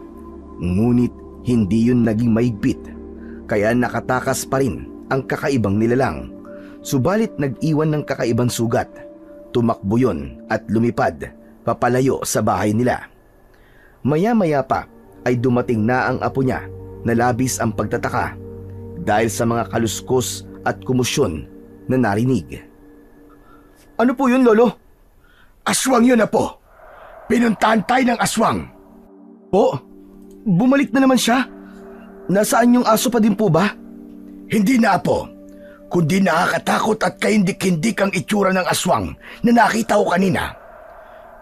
Ngunit hindi yun naging mahigpit, kaya nakatakas pa rin ang kakaibang nilalang. Subalit nag-iwan ng kakaibang sugat. Tumakbo yun at lumipad papalayo sa bahay nila. Maya-maya pa ay dumating na ang apo niya na labis ang pagtataka dahil sa mga kaluskos at kumusyon na narinig. Ano po yun, Lolo? Aswang yun, Apo. Pinuntahan tayo ng aswang. Po? Bumalik na naman siya? Nasaan yung aso pa din po ba? Hindi na, Apo. Kundi nakakatakot at kahindik-hindik ang itsura ng aswang na nakita ko kanina.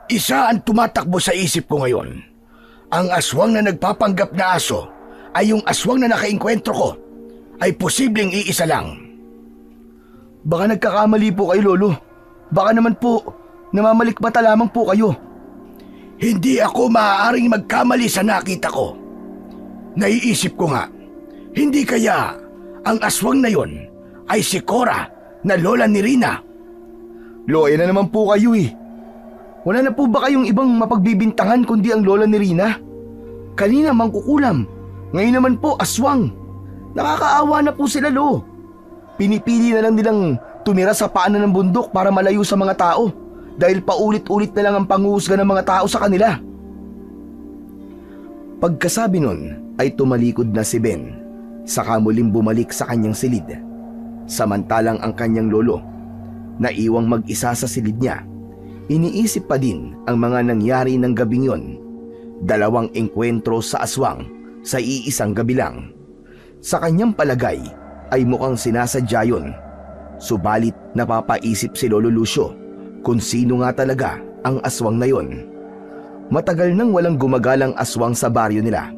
Isa ang tumatakbo sa isip ko ngayon. Ang aswang na nagpapanggap na aso ay yung aswang na nakainkwentro ko. Ay posibleng iisa lang. Baka nagkakamali po kayo, Lolo. Baka naman po, namamalikmata lamang po kayo. Hindi ako maaaring magkamali sa nakita ko. Naiisip ko nga, hindi kaya ang aswang na yon ay si Cora na lola ni Rina? Loya na naman po kayo eh. Wala na po ba kayong ibang mapagbibintangan kundi ang lola ni Rina? Kanina mangkukulam, ngayon naman po aswang. Nakakaawa na po sila, Lo. Pinipili na lang nilang tumira sa paanan ng bundok para malayo sa mga tao dahil paulit-ulit na lang ang panghuhusga ng mga tao sa kanila. Pagkasabi nun ay tumalikod na si Ben, saka muling bumalik sa kanyang silid. Samantalang ang kanyang lolo, naiwang mag-isa sa silid niya, iniisip pa din ang mga nangyari ng gabing yon. 2 engkwentro sa aswang sa iisang gabi lang. Sa kanyang palagay ay mukhang sinasadya yun. Subalit napapaisip si Lolo Lucio kung sino nga talaga ang aswang na yon. Matagal nang walang gumagalang aswang sa baryo nila.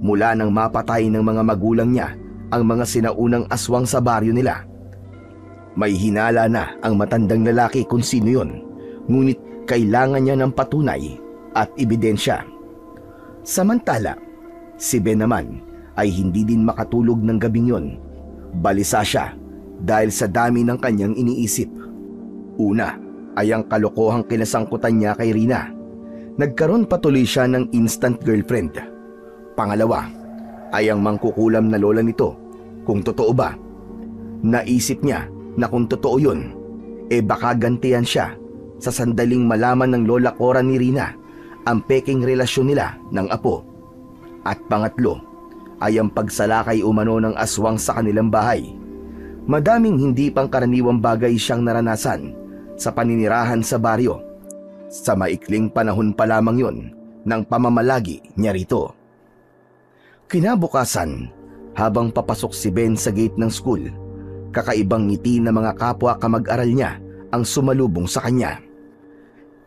Mula nang mapatay ng mga magulang niya ang mga sinaunang aswang sa baryo nila. May hinala na ang matandang lalaki kung sino yon, ngunit kailangan niya ng patunay at ebidensya. Samantala, si Ben naman ay hindi din makatulog ng gabing yon. Balisa siya dahil sa dami ng kanyang iniisip. Una ay ang kalokohang kinasangkutan niya kay Rina. Nagkaroon patuloy siya ng instant girlfriend. Pangalawa ay ang mangkukulam na lola nito, kung totoo ba. Naisip niya na kung totoo yun, baka gantihan siya sa sandaling malaman ng lola Cora ni Rina ang peking relasyon nila ng apo. At pangatlo ay ang pagsalakay umano ng aswang sa kanilang bahay. Madaming hindi pangkaraniwang bagay siyang naranasan sa paninirahan sa baryo. Sa maikling panahon pa lamang yon ng pamamalagi niya rito. Kinabukasan, habang papasok si Ben sa gate ng school, kakaibang ngiti ng mga kapwa kamag-aral niya ang sumalubong sa kanya.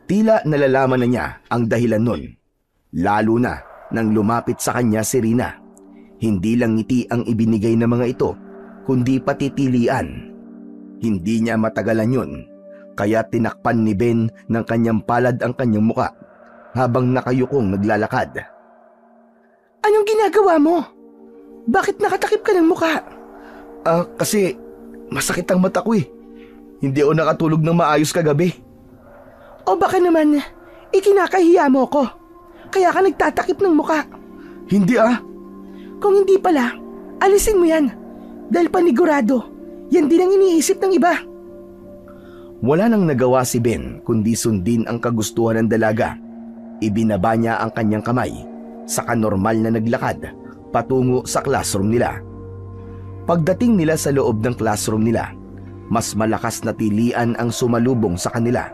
Tila nalalaman na niya ang dahilan nun, lalo na nang lumapit sa kanya si Rina. Hindi lang ngiti ang ibinigay ng mga ito, kundi pati tilian. Hindi niya matagalan yun, kaya tinakpan ni Ben ng kanyang palad ang kanyang muka habang nakayukong naglalakad. Anong ginagawa mo? Bakit nakatakip ka ng muka? Kasi masakit ang mata ko eh. Hindi ako nakatulog ng maayos kagabi. O baka naman, ikinakahiya mo ko. Kaya ka nagtatakip ng muka. Hindi Kung hindi pala, alisin mo yan. Dahil panigurado, yan din ang iniisip ng iba. Wala nang nagawa si Ben kundi sundin ang kagustuhan ng dalaga. Ibinaba niya ang kanyang kamay, saka normal na naglakad patungo sa classroom nila. Pagdating nila sa loob ng classroom nila, mas malakas na tilian ang sumalubong sa kanila,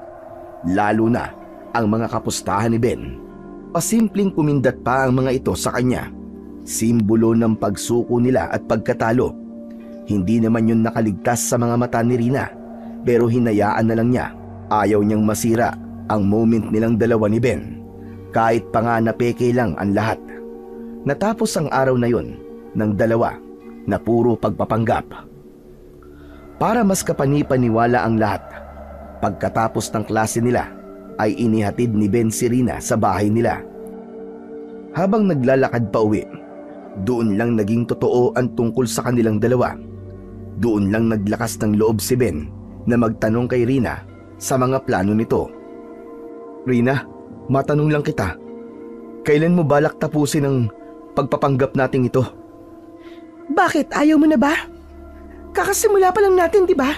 lalo na ang mga kapustahan ni Ben. Pasimpleng kumindat pa ang mga ito sa kanya, simbolo ng pagsuko nila at pagkatalo. Hindi naman yun nakaligtas sa mga mata ni Rina, pero hinayaan na lang niya. Ayaw niyang masira ang moment nilang dalawa ni Ben, kahit pa nga napeke lang ang lahat. Natapos ang araw na yun ng dalawa na puro pagpapanggap. Para mas kapanipaniwala ang lahat, pagkatapos ng klase nila ay inihatid ni Ben si Rina sa bahay nila. Habang naglalakad pa uwi, doon lang naging totoo ang tungkol sa kanilang dalawa. Doon lang naglakas ng loob si Ben na magtanong kay Rina sa mga plano nito. Rina, matanong lang kita, kailan mo balak tapusin ang pagpapanggap nating ito? Bakit? Ayaw mo na ba? Kakasimula pa lang natin, di ba?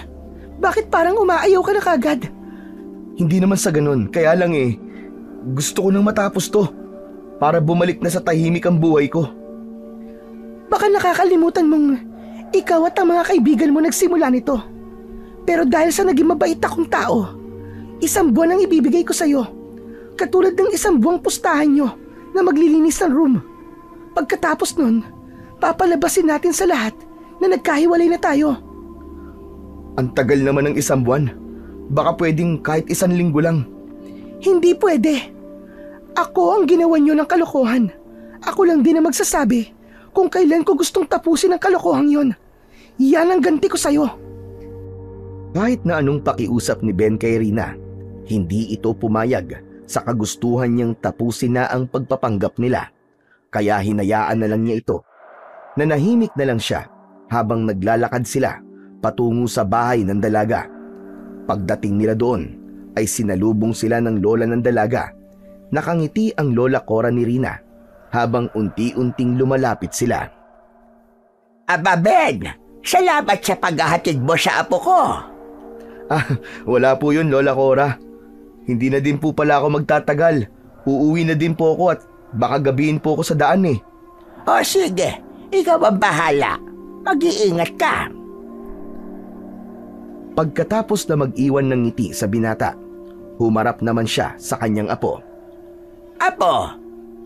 Bakit parang umaayaw ka na kagad? Hindi naman sa ganun, kaya lang gusto ko nang matapos to para bumalik na sa tahimik ang buhay ko. Baka nakakalimutan mong ikaw at ang mga kaibigan mo nagsimula nito. Pero dahil sa naging mabait akong tao, 1 buwan ang ibibigay ko sa'yo. Katulad ng 1 buwang pustahan nyo na maglilinis ng room. Pagkatapos nun, papalabasin natin sa lahat na nagkahiwalay na tayo. Ang tagal naman ng 1 buwan. Baka pwedeng kahit 1 linggo lang. Hindi pwede. Ako ang ginawa nyo ng kalokohan. Ako lang din ang magsasabi kung kailan ko gustong tapusin ang kalokohan yon. Yan ang ganti ko sa'yo. Kahit na anong pakiusap ni Ben kay Rina, hindi ito pumayag sa kagustuhan niyang tapusin na ang pagpapanggap nila. Kaya hinayaan na lang niya ito. Nanahimik na lang siya habang naglalakad sila patungo sa bahay ng dalaga. Pagdating nila doon ay sinalubong sila ng lola ng dalaga. Nakangiti ang lola Cora ni Rina habang unti-unting lumalapit sila. Aba Ben, Salamat sa paghahatid mo sa apo ko. Ah, wala po yun, Lola Cora. Hindi na din po pala ako magtatagal. Uuwi na din po ako at baka gabihin po ako sa daan eh. O sige, ikaw ang bahala. Mag-iingat ka. Pagkatapos na mag-iwan ng ngiti sa binata, humarap naman siya sa kanyang apo. Apo,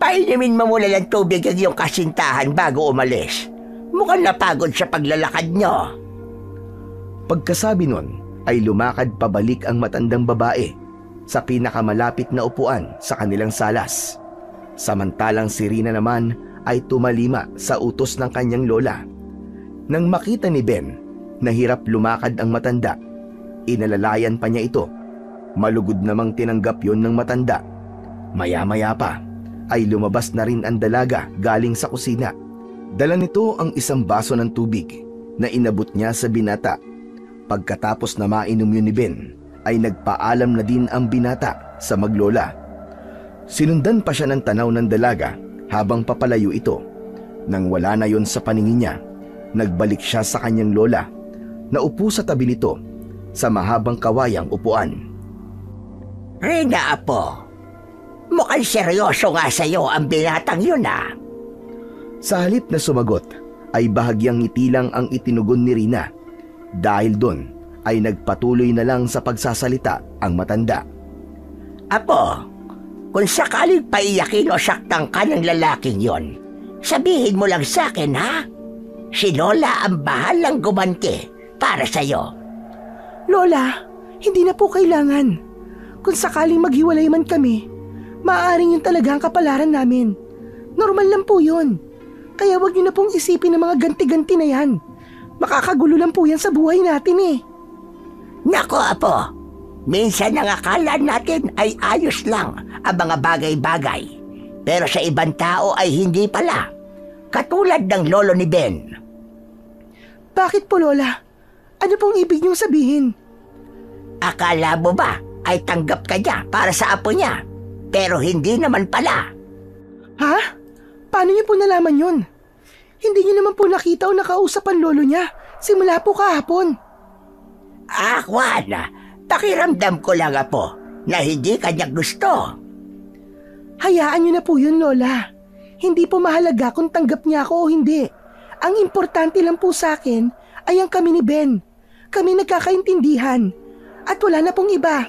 painumin mo muna ng tubig ang iyong kasintahan bago umalis. Mukhang napagod sa paglalakad nyo. Pagkasabi nun, ay lumakad pabalik ang matandang babae sa pinakamalapit na upuan sa kanilang salas. Samantalang si Rina naman ay tumalima sa utos ng kanyang lola. Nang makita ni Ben na hirap lumakad ang matanda, inalalayan pa niya ito. Malugod namang tinanggap yon ng matanda. Maya-maya pa ay lumabas na rin ang dalaga galing sa kusina. Dala nito ang isang baso ng tubig na inabot niya sa binata. Pagkatapos na mainom yun ni Ben, ay nagpaalam na din ang binata sa maglola. Sinundan pa siya ng tanaw ng dalaga habang papalayo ito. Nang wala na yon sa paningin niya, nagbalik siya sa kanyang lola. Naupo sa tabi nito sa mahabang kawayang upuan. Rina, apo. Mukhang seryoso nga sa'yo ang binatang yun, ah. Sa halip na sumagot, ay bahagyang ngiti lang ang itinugon ni Rina. Dahil doon, ay nagpatuloy na lang sa pagsasalita ang matanda. Apo, kung sakaling paiyakin o saktan ka ng lalaking yon, sabihin mo lang sa akin, ha? Si Lola ang bahalang gumanti para sa'yo. Lola, hindi na po kailangan. Kung sakaling maghiwalay man kami, maaaring yun talaga ang kapalaran namin. Normal lang po yun. Kaya wag niyo na pong isipin ng mga ganti-ganti na yan. Makakagulo lang po yan sa buhay natin eh. Nako, apo. Minsan ang akala natin ay ayos lang ang mga bagay-bagay. Pero sa ibang tao ay hindi pala. Katulad ng lolo ni Ben. Bakit po, Lola? Ano pong ibig niyong sabihin? Akala mo ba ay tanggap ka niya para sa apo niya? Pero hindi naman pala. Ha? Paano niyo po nalaman yun? Hindi niyo naman po nakita o nakausap ang lolo niya simula po kahapon. Juan, pakiramdam ko lang, apo, na hindi kanya gusto. Hayaan niyo na po yun, Lola. Hindi po mahalaga kung tanggap niya ako o hindi. Ang importante lang po sa akin ay ang kami ni Ben. Kami nagkakaintindihan. At wala na pong iba.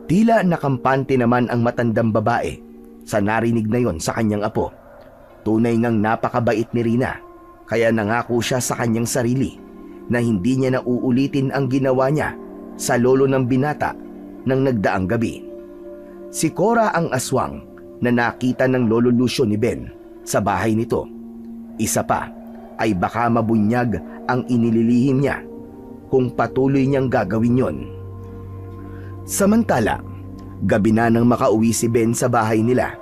Tila nakampante naman ang matandang babae sa narinig na yon sa kanyang apo. Tunay ngang napakabait ni Rina, kaya nangako siya sa kanyang sarili na hindi niya na uulitin ang ginawa niya sa lolo ng binata ng nagdaang gabi. Si Cora ang aswang na nakita ng lolo Lucio ni Ben sa bahay nito. Isa pa ay baka mabunyag ang inililihim niya kung patuloy niyang gagawin yon. Samantala, gabi na nang makauwi si Ben sa bahay nila.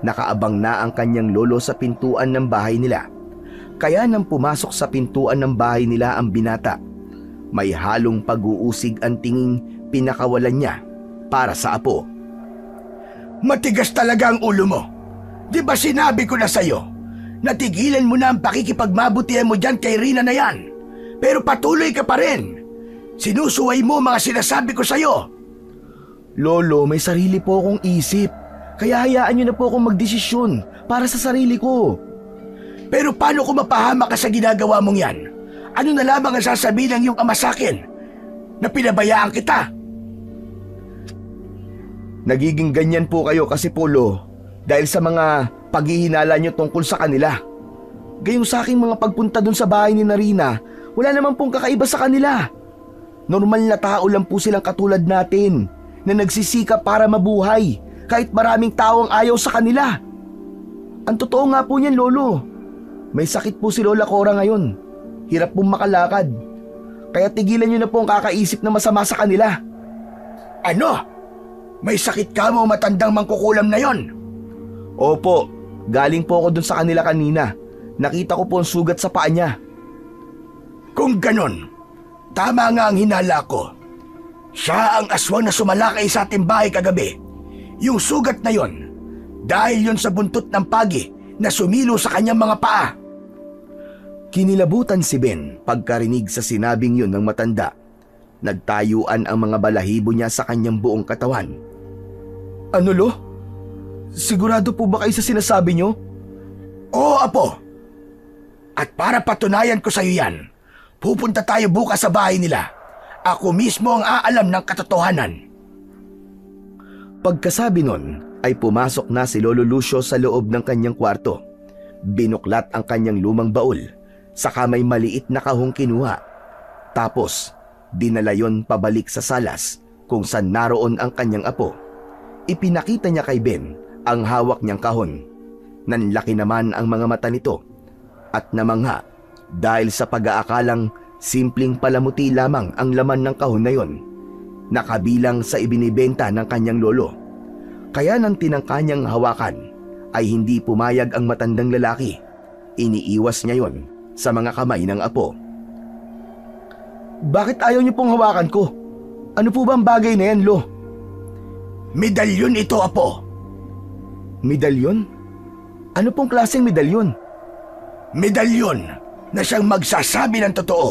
Nakaabang na ang kanyang lolo sa pintuan ng bahay nila. Kaya nang pumasok sa pintuan ng bahay nila ang binata, may halong pag-uusig ang tinging pinakawalan niya para sa apo. Matigas talaga ang ulo mo. Di ba sinabi ko na sa'yo? Natigilan mo na ang pakikipagmabutihan mo dyan kay Rina na yan. Pero patuloy ka pa rin. Sinusuway mo mga sinasabi ko sa'yo. Lolo, may sarili po akong isip. Kaya hayaan niyo na po akong magdesisyon para sa sarili ko. Pero paano kung mapahama ka sa ginagawa mong yan? Ano na lamang ang sasabihin ng iyong ama sa akin? Na pinabayaan kita? Nagiging ganyan po kayo kasi Polo dahil sa mga paghihinala niyo tungkol sa kanila. Gayong sa aking mga pagpunta dun sa bahay ni Narina, wala naman pong kakaiba sa kanila. Normal na tao lang po silang katulad natin na nagsisikap para mabuhay kahit maraming tao ang ayaw sa kanila. Ang totoo nga po niyan, Lolo. May sakit po si Lola Cora ngayon. Hirap pong makalakad. Kaya tigilan niyo na po ang kakaisip na masama sa kanila. Ano? May sakit ka mo matandang mangkukulam na yon? Opo, galing po ako dun sa kanila kanina. Nakita ko po ang sugat sa paa niya. Kung ganon, tama nga ang hinala ko. Siya ang aswang na sumalakay sa ating bahay kagabi. Yung sugat na yon, dahil yon sa buntot ng pagi na sumilo sa kanyang mga paa. Kinilabutan si Ben pagkarinig sa sinabing yun ng matanda. Nagtayuan ang mga balahibo niya sa kanyang buong katawan. Ano lo? Sigurado po ba kayo sa sinasabi niyo? Oo, Apo. At para patunayan ko sa iyo yan, pupunta tayo bukas sa bahay nila. Ako mismo ang aalam ng katotohanan. Pagkasabi nun ay pumasok na si Lolo Lucio sa loob ng kanyang kwarto. Binuklat ang kanyang lumang baul, saka may maliit na kahong kinuha. Tapos, dinala yon pabalik sa salas kung saan naroon ang kanyang apo. Ipinakita niya kay Ben ang hawak niyang kahon. Nanlaki naman ang mga mata nito at namangha dahil sa pag-aakalang simpleng palamuti lamang ang laman ng kahon na yon, nakabilang sa ibinibenta ng kanyang lolo. Kaya nang tinangka niyang hawakan ay hindi pumayag ang matandang lalaki. Iniiwas niya yon sa mga kamay ng apo. Bakit ayaw niyo pong hawakan ko? Ano po ba ang bagay na yan, Lo? Medalyon ito, Apo. Medalyon? Ano pong klaseng medalyon? Medalyon na siyang magsasabi ng totoo.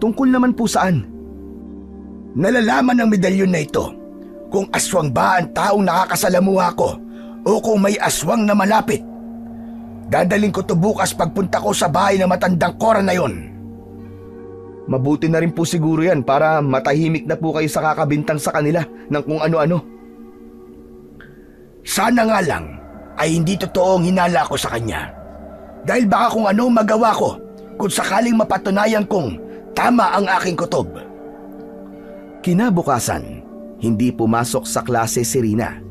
Tungkol naman po saan? Nalalaman ng medalyon na ito kung aswang ba ang taong nakakasalamuha ko o kung may aswang na malapit. Dadaling ko to bukas pagpunta ko sa bahay ng matandang kora na yon. Mabuti na rin po siguro yan para matahimik na po kayo sa kakabintang sa kanila ng kung ano-ano. Sana nga lang ay hindi totoo ang hinala ko sa kanya. Dahil baka kung ano magawa ko kung sakaling mapatunayan kong tama ang aking kutob. Kinabukasan, hindi pumasok sa klase si Rina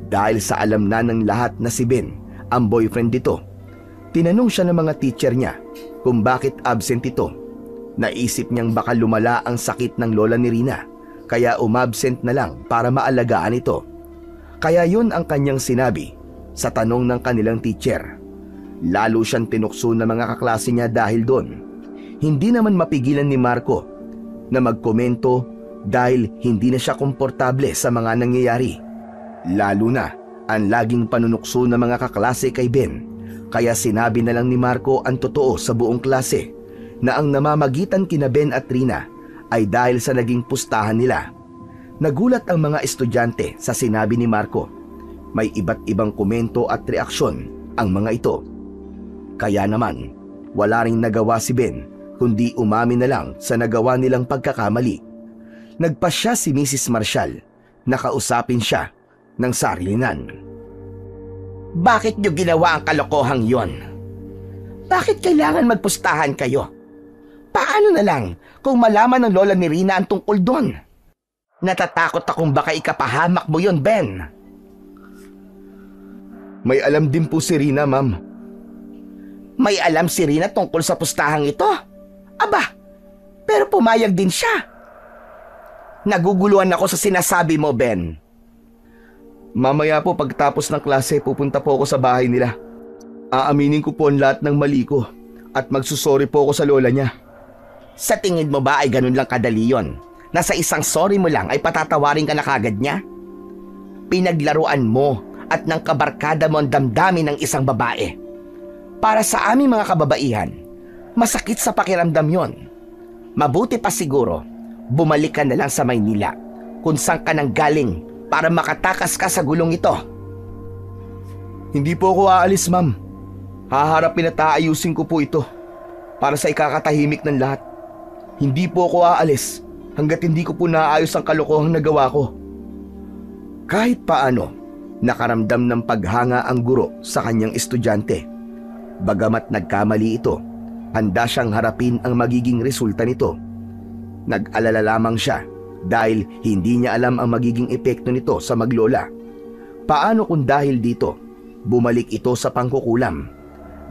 dahil sa alam na ng lahat na si Ben ang boyfriend dito. Tinanong siya ng mga teacher niya kung bakit absent ito. Naisip niyang baka lumala ang sakit ng lola ni Rina, kaya umabsent na lang para maalagaan ito. Kaya yun ang kanyang sinabi sa tanong ng kanilang teacher. Lalo siyang tinukso ng mga kaklase niya dahil doon. Hindi naman mapigilan ni Marco na magkomento dahil hindi na siya komportable sa mga nangyayari. Lalo na ang laging panunukso ng mga kaklase kay Ben. Kaya sinabi na lang ni Marco ang totoo sa buong klase na ang namamagitan kina Ben at Rina ay dahil sa naging pustahan nila. Nagulat ang mga estudyante sa sinabi ni Marco. May iba't ibang komento at reaksyon ang mga ito. Kaya naman, wala ring nagawa si Ben kundi umamin na lang sa nagawa nilang pagkakamali. Nagpasya si Mrs. Marshall na kausapin siya ng sarilinan. Bakit niyo ginawa ang kalokohang yon? Bakit kailangan magpustahan kayo? Paano na lang kung malaman ng lola ni Rina ang tungkol doon? Natatakot akong baka ikapahamak mo yon, Ben. May alam din po si Rina, ma'am. May alam si Rina tungkol sa pustahang ito? Aba, pero pumayag din siya. Naguguluhan ako sa sinasabi mo, Ben. Mamaya po pagtapos ng klase pupunta po ako sa bahay nila. Aaminin ko po ang lahat ng mali ko at magsusorry po ako sa lola niya. Sa tingin mo ba ay ganun lang kadali yon? Na sa isang sorry mo lang ay patatawarin ka na kagad niya? Pinaglaruan mo at ng kabarkada mo ang damdamin ng isang babae. Para sa aming mga kababaihan, masakit sa pakiramdam yon. Mabuti pa siguro, bumalik ka na lang sa Maynila kung saan ka nang galing para makatakas ka sa gulong ito. Hindi po ako aalis, ma'am. Haharapin at aayusin ko po ito para sa ikakatahimik ng lahat. Hindi po ako aalis hanggat hindi ko po naayos ang kalokohang nagawa ko. Kahit paano, nakaramdam ng paghanga ang guro sa kanyang estudyante. Bagamat nagkamali ito, handa siyang harapin ang magiging resulta nito. Nag-alala lamang siya dahil hindi niya alam ang magiging epekto nito sa maglola. Paano kung dahil dito, bumalik ito sa pangkukulam?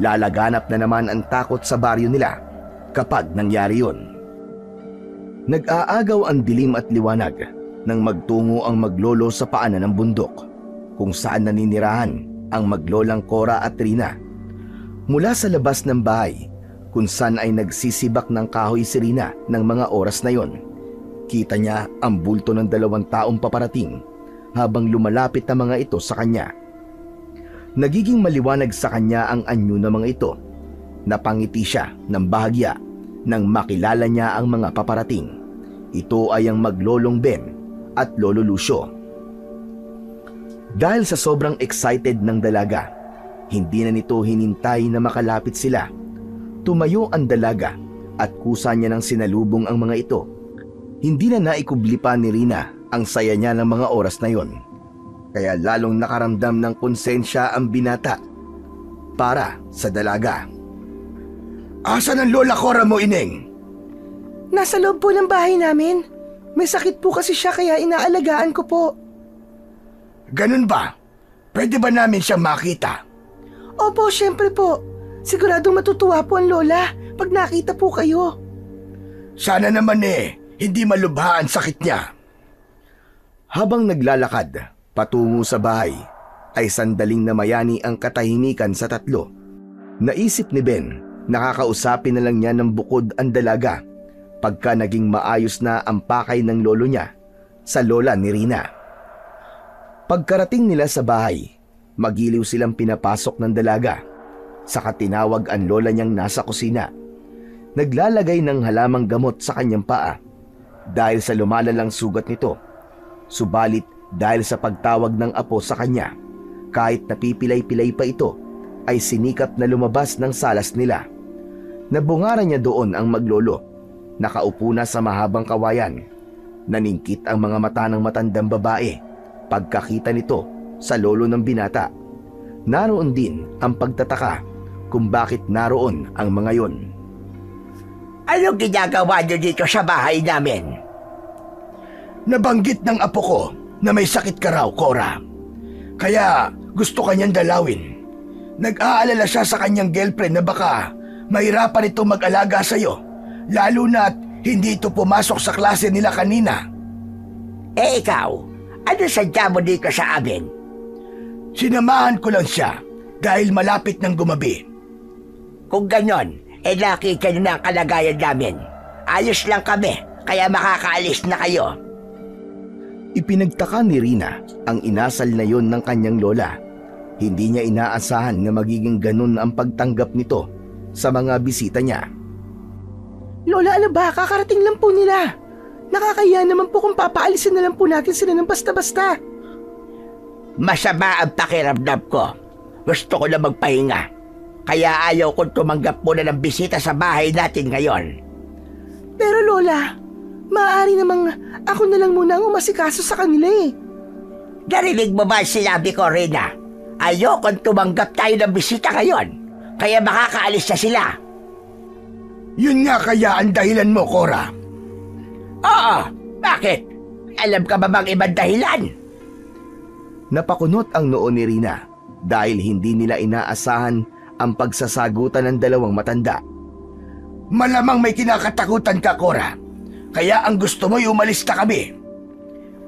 Lalaganap na naman ang takot sa baryo nila kapag nangyari yun. Nag-aagaw ang dilim at liwanag nang magtungo ang maglolo sa paanan ng bundok kung saan naninirahan ang maglolang Cora at Rina. Mula sa labas ng bahay kung saan ay nagsisibak ng kahoy si Rina ng mga oras na yon, kita niya ang bulto ng 2 taong paparating habang lumalapit ang mga ito sa kanya. Nagiging maliwanag sa kanya ang anyo ng mga ito. Napangiti siya ng bahagya nang makilala niya ang mga paparating. Ito ay ang maglolong Ben at lolo Lucio. Dahil sa sobrang excited ng dalaga, hindi na nito hinintay na makalapit sila. Tumayo ang dalaga at kusa niya ng sinalubong ang mga ito. Hindi na naikubli pa ni Rina ang saya niya ng mga oras na yon. Kaya lalong nakaramdam ng konsensya ang binata para sa dalaga. Asan ang lola Cora mo, Ineng? Nasa loob po ng bahay namin. May sakit po kasi siya kaya inaalagaan ko po. Ganun ba? Pwede ba namin siya makita? Opo, syempre po. Siguradong matutuwa po ang lola pag nakita po kayo. Sana naman hindi malubha ang sakit niya. Habang naglalakad patungo sa bahay, ay sandaling namayani ang katahimikan sa tatlo. Naisip ni Ben, nakakausapin na lang niya ng bukod ang dalaga pagka naging maayos na ang pakay ng lolo niya sa lola ni Rina. Pagkarating nila sa bahay, magiliw silang pinapasok ng dalaga. Saka tinawag ang lola niyang nasa kusina. Naglalagay ng halamang gamot sa kanyang paa dahil sa lumalalang sugat nito. Subalit dahil sa pagtawag ng apo sa kanya, kahit napipilay-pilay pa ito, ay sinikap na lumabas ng salas nila. Nabungaran niya doon ang maglolo. Nakaupo na sa mahabang kawayan. Naningkit ang mga mata ng matandang babae pagkakita nito sa lolo ng binata. Naroon din ang pagtataka kung bakit naroon ang mga yon. Anong ginagawa niyo dito sa bahay namin? Nabanggit ng apo ko na may sakit ka raw, Cora. Kaya gusto kanyang dalawin. Nag-aalala siya sa kanyang girlfriend na baka mahirapan ito mag-alaga sa'yo. Lalo na't hindi ito pumasok sa klase nila kanina. Eh ikaw, ano sadya mo dito sa amin? Sinamahan ko lang siya dahil malapit ng gumabi. Kung ganon, nakita niyo na ang kalagayan namin. Ayos lang kami, kaya makakaalis na kayo. Ipinagtaka ni Rina ang inasal na yon ng kanyang lola. Hindi niya inaasahan na magiging ganun ang pagtanggap nito sa mga bisita niya. Lola, ano ba? Kakarating lang po nila. Nakakaya naman po kung papaalisin na lang po natin sila ng basta-basta. Masama ang pakiramdam ko. Gusto ko na magpahinga. Kaya ayaw kong tumanggap muna ng bisita sa bahay natin ngayon. Pero Lola, maaari namang ako na lang muna ang umasikaso sa kanila eh. Narinig mo ba sinabi ko, Rina? Ayaw kong tumanggap tayo ng bisita ngayon. Kaya makakaalis na sila. Yun nga kaya ang dahilan mo, Cora. Oo, bakit? Alam ka ba bang ibang dahilan? Napakunot ang noo ni Rina dahil hindi nila inaasahan ang pagsasagutan ng dalawang matanda. Malamang may kinakatakutan ka, Cora. Kaya ang gusto mo'y umalis na kami.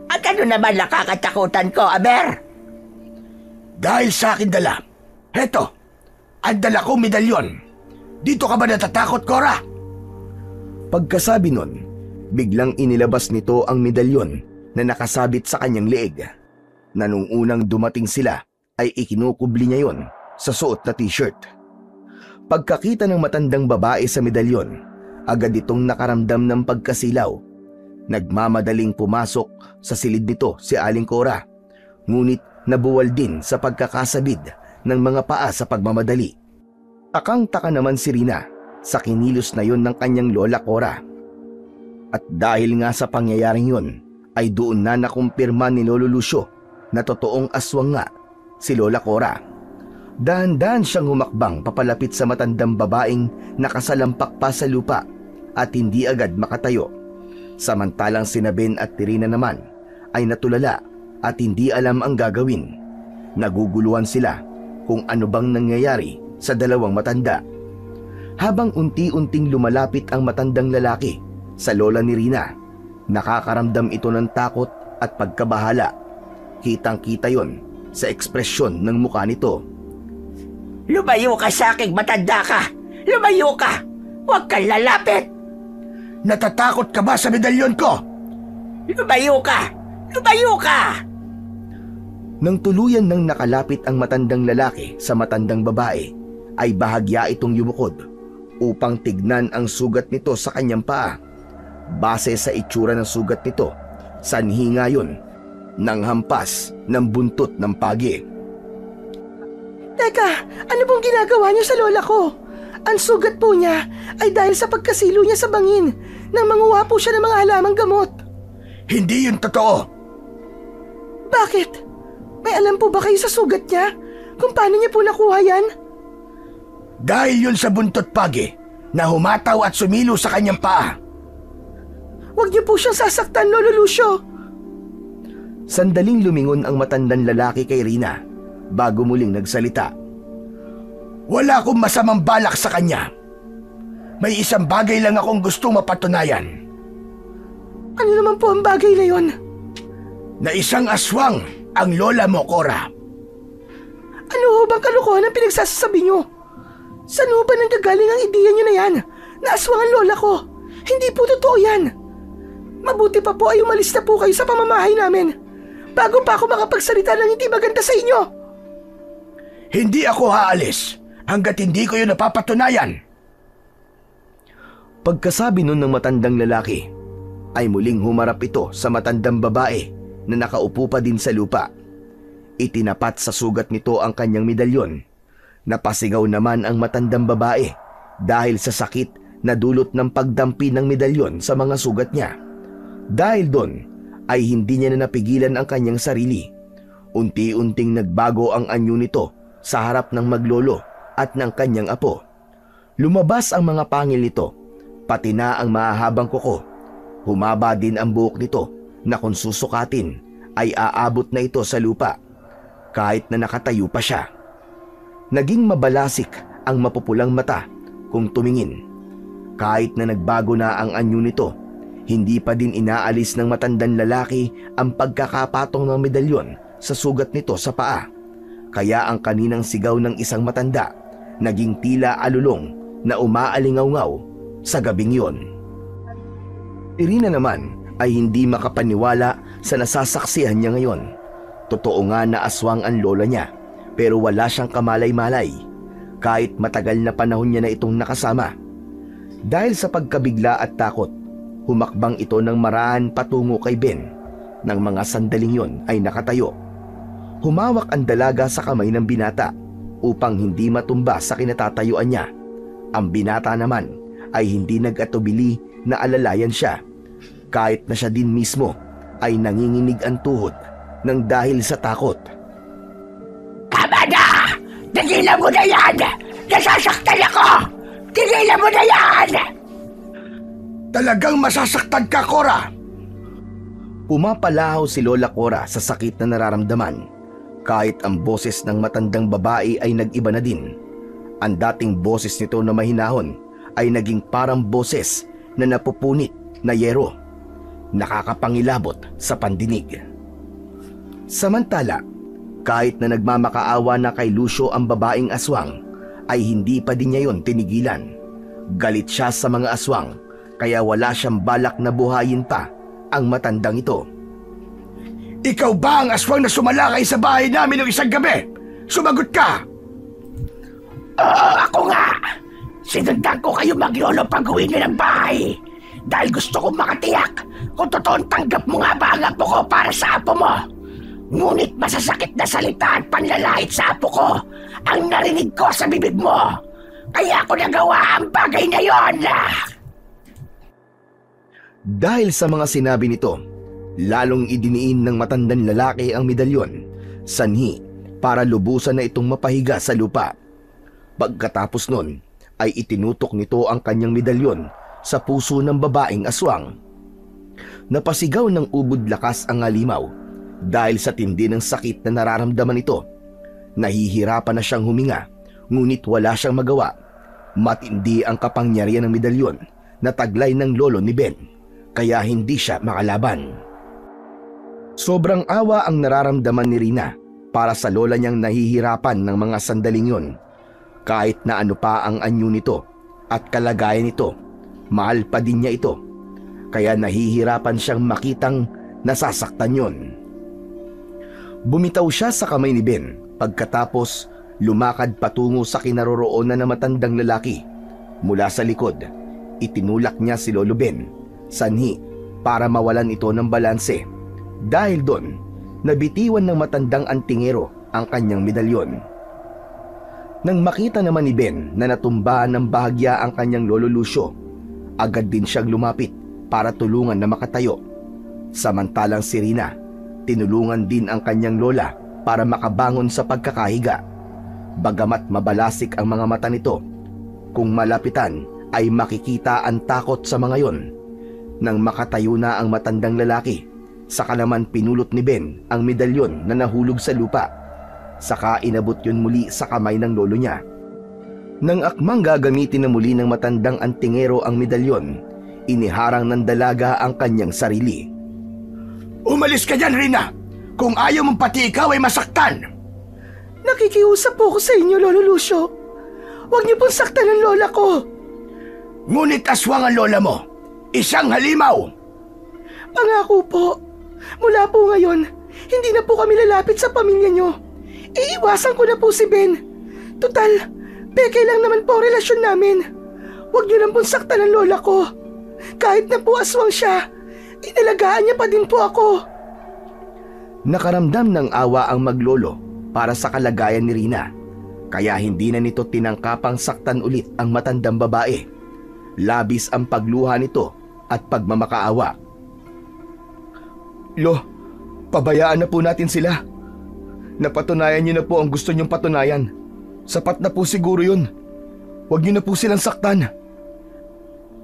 At ano naman nakakatakutan ko, Aber? Dahil sa akin dala. Heto, ang dala kong medalyon. Dito ka ba natatakot, Cora? Pagkasabi nun, biglang inilabas nito ang medalyon na nakasabit sa kanyang leeg. Na nung unang dumating sila ay ikinukubli niya yon sa suot na t-shirt. Pagkakita ng matandang babae sa medalyon, agad itong nakaramdam ng pagkasilaw. Nagmamadaling pumasok sa silid nito si Aling Cora, ngunit nabuwal din sa pagkakasabid ng mga paa sa pagmamadali. Takang-taka naman si Rina sa kinilos na yon ng kanyang lola Cora. At dahil nga sa pangyayaring yon, ay doon na nakumpirma ni Lolo Lucio na totoong aswang nga si Lola Cora. Dahan-dahan siyang humakbang papalapit sa matandang babaeng nakasalampak pa sa lupa at hindi agad makatayo. Samantalang sina Ben at Rina naman ay natulala at hindi alam ang gagawin. Naguguluhan sila kung ano bang nangyayari sa dalawang matanda. Habang unti-unting lumalapit ang matandang lalaki sa lola ni Rina, nakakaramdam ito ng takot at pagkabahala. Kitang-kita yon sa ekspresyon ng mukha nito. Lumayo ka sa aking matanda ka! Lumayo ka! Huwag kang lalapit! Natatakot ka ba sa medalyon ko? Lumayo ka! Lumayo ka! Nang tuluyan nang nakalapit ang matandang lalaki sa matandang babae, ay bahagya itong yumukod upang tignan ang sugat nito sa kanyang paa. Base sa itsura ng sugat nito, sanhi nga yun ng hampas ng buntot ng pagi. Teka, ano pong ginagawa niyo sa lola ko? Ang sugat po niya ay dahil sa pagkasilo niya sa bangin nang manguha po siya ng mga halamang gamot. Hindi yun totoo. Bakit? May alam po ba kayo sa sugat niya? Kung paano niya po nakuha yan? Dahil yun sa buntot pagi na humataw at sumilo sa kanyang paa. Huwag niyo po siyang sasaktan, Lolo Lucio. Sandaling lumingon ang matandang lalaki kay Rina bago muling nagsalita. Wala akong masamang balak sa kanya. May isang bagay lang akong gustong mapatunayan. Ano naman po ang bagay na yon? Na isang aswang ang lola mo, Cora. Ano ho bang kalokohan ang pinagsasasabi niyo? Saan ho ba nanggagaling ang ideya niyo na yan? Na aswang ang lola ko? Hindi po totoo yan. Mabuti pa po ay umalis na po kayo sa pamamahay namin bago pa ako makapagsalita ng hindi maganda sa inyo. Hindi ako haalis hanggat hindi ko yun napapatunayan. Pagkasabi nun ng matandang lalaki, ay muling humarap ito sa matandang babae na nakaupo pa din sa lupa. Itinapat sa sugat nito ang kanyang medalyon. Napasigaw naman ang matandang babae dahil sa sakit na dulot ng pagdampi ng medalyon sa mga sugat niya. Dahil doon ay hindi niya na napigilan ang kanyang sarili. Unti-unting nagbago ang anyo nito sa harap ng maglolo at ng kanyang apo. Lumabas ang mga pangil nito, pati na ang mahahabang kuko. Humaba din ang buhok nito na kung susukatin ay aabot na ito sa lupa kahit na nakatayo pa siya. Naging mabalasik ang mapupulang mata kung tumingin. Kahit na nagbago na ang anyo nito, hindi pa din inaalis ng matandang lalaki ang pagkakapatong ng medalyon sa sugat nito sa paa. Kaya ang kaninang sigaw ng isang matanda naging tila alulong na umaalingaw-ngaw sa gabing yon. Irina naman ay hindi makapaniwala sa nasasaksihan niya ngayon. Totoo nga na aswang ang lola niya, pero wala siyang kamalay-malay kahit matagal na panahon niya na itong nakasama. Dahil sa pagkabigla at takot, humakbang ito ng marahan patungo kay Ben. Nang mga sandaling yon ay nakatayo. Humawak ang dalaga sa kamay ng binata upang hindi matumba sa kinatatayuan niya. Ang binata naman ay hindi nag-atubili na alalayan siya, kahit na siya din mismo ay nanginginig ang tuhod ng dahil sa takot. Tama na! Tigilan mo na yan! Nasasaktan ako! Tigilan mo na yan! Talagang masasaktan ka, Cora! Pumapalahaw si Lola Cora sa sakit na nararamdaman. Kahit ang boses ng matandang babae ay nag-iba na din. Ang dating boses nito na mahinahon ay naging parang boses na napupunit na yero. Nakakapangilabot sa pandinig. Samantala, kahit na nagmamakaawa na kay Lucio ang babaeng aswang, ay hindi pa din niya yon tinigilan. Galit siya sa mga aswang, kaya wala siyang balak na buhayin pa ang matandang ito. Ikaw ba ang aswang na sumalakay sa bahay namin noong isang gabi? Sumagot ka! Oo, ako nga! Sinundan ko kayo maglolo pag-uwi niyo ng bahay dahil gusto kong makatiyak kung totoong tanggap mo nga ba ang apo ko para sa apo mo. Ngunit masasakit na salita at panlalait sa apo ko ang narinig ko sa bibig mo. Kaya ako nagawa ang bagay na yon. Dahil sa mga sinabi nito, lalong idiniin ng matandang lalaki ang medalyon, sanhi para lubusan na itong mapahiga sa lupa. Pagkatapos nun, ay itinutok nito ang kanyang medalyon sa puso ng babaeng aswang. Napasigaw ng ubod lakas ang halimaw dahil sa tindi ng sakit na nararamdaman ito. Nahihirapan na siyang huminga, ngunit wala siyang magawa. Matindi ang kapangyarihan ng medalyon na taglay ng lolo ni Ben, kaya hindi siya makalaban. Sobrang awa ang nararamdaman ni Rina para sa lola niyang nahihirapan ng mga sandaling yon. Kahit na ano pa ang anyo nito at kalagayan nito, mahal pa din niya ito. Kaya nahihirapan siyang makitang nasasaktan yon. Bumitaw siya sa kamay ni Ben pagkatapos lumakad patungo sa kinaroroonan ng matandang lalaki. Mula sa likod, itinulak niya si Lolo Ben, sanhi para mawalan ito ng balanse. Dahil doon, nabitiwan ng matandang antingero ang kanyang medalyon. Nang makita naman ni Ben na natumbahan ng bahagya ang kanyang Lolo Lucio, agad din siyang lumapit para tulungan na makatayo. Samantalang si Rina, tinulungan din ang kanyang lola para makabangon sa pagkakahiga. Bagamat mabalasik ang mga mata nito, kung malapitan ay makikita ang takot sa mga yon. Nang makatayo na ang matandang lalaki, saka naman pinulot ni Ben ang medalyon na nahulog sa lupa. Saka inabot yun muli sa kamay ng lolo niya. Nang akmang gagamitin na muli ng matandang antingero ang medalyon, iniharang ng dalaga ang kanyang sarili. Umalis ka dyan, Rina! Kung ayaw mong pati ikaw ay masaktan! Nakikiusap po ko sa inyo, Lolo Lucio. Huwag niyo pong saktan ang lola ko. Ngunit aswang ang lola mo. Isang halimaw! Pangako po, mula po ngayon, hindi na po kami lalapit sa pamilya niyo. Iiwasan ko na po si Ben. Total, peke lang naman po ang relasyon namin. Huwag niyo lang pong saktan ang lola ko. Kahit na po aswang siya, inalagaan niya pa din po ako. Nakaramdam ng awa ang maglolo para sa kalagayan ni Rina, kaya hindi na nito tinangkapang saktan ulit ang matandang babae. Labis ang pagluha nito at pagmamakaawa. Lo, pabayaan na po natin sila. Napatunayan niyo na po ang gusto niyong patunayan. Sapat na po siguro yun. Huwag niyo na po silang saktan.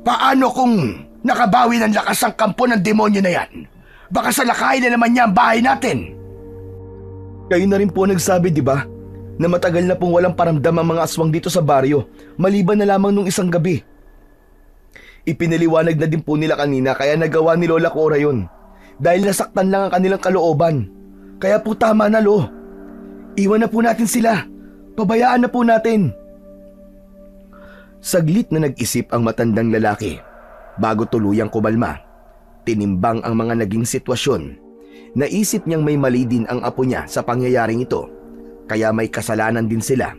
Paano kung nakabawi ng lakas ang kampo ng demonyo na yan? Baka salakayin na naman niya ang bahay natin. Kayo na rin po nagsabi, di ba? Na matagal na pong walang paramdam ang mga aswang dito sa baryo, maliban na lamang nung isang gabi. Ipinaliwanag na din po nila kanina kaya nagawa ni Lola Cora yun. Dahil nasaktan lang ang kanilang kalooban. Kaya po tama na, Lo. Iwan na po natin sila. Pabayaan na po natin. Saglit na nag-isip ang matandang lalaki. Bago tuluyang kumalma, tinimbang ang mga naging sitwasyon. Naisip niyang may mali din ang apo niya sa pangyayaring ito, kaya may kasalanan din sila.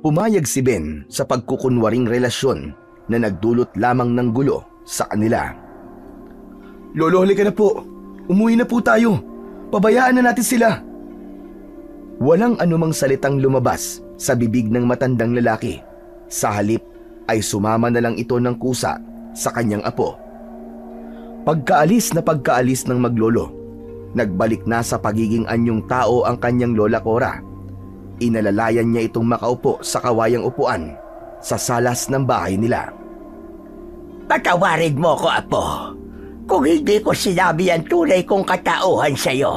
Pumayag si Ben sa pagkukunwaring relasyon na nagdulot lamang ng gulo sa kanila. Lolo, halika na po. Umuwi na po tayo. Pabayaan na natin sila. Walang anumang salitang lumabas sa bibig ng matandang lalaki. Sa halip ay sumama na lang ito ng kusa sa kanyang apo. Pagkaalis ng maglolo, nagbalik na sa pagiging anyong tao ang kanyang Lola Cora. Inalalayan niya itong makaupo sa kawayang upuan sa salas ng bahay nila. Patawarin mo ko, Apo, kung hindi ko sinabi ang tunay kong katauhan sa'yo.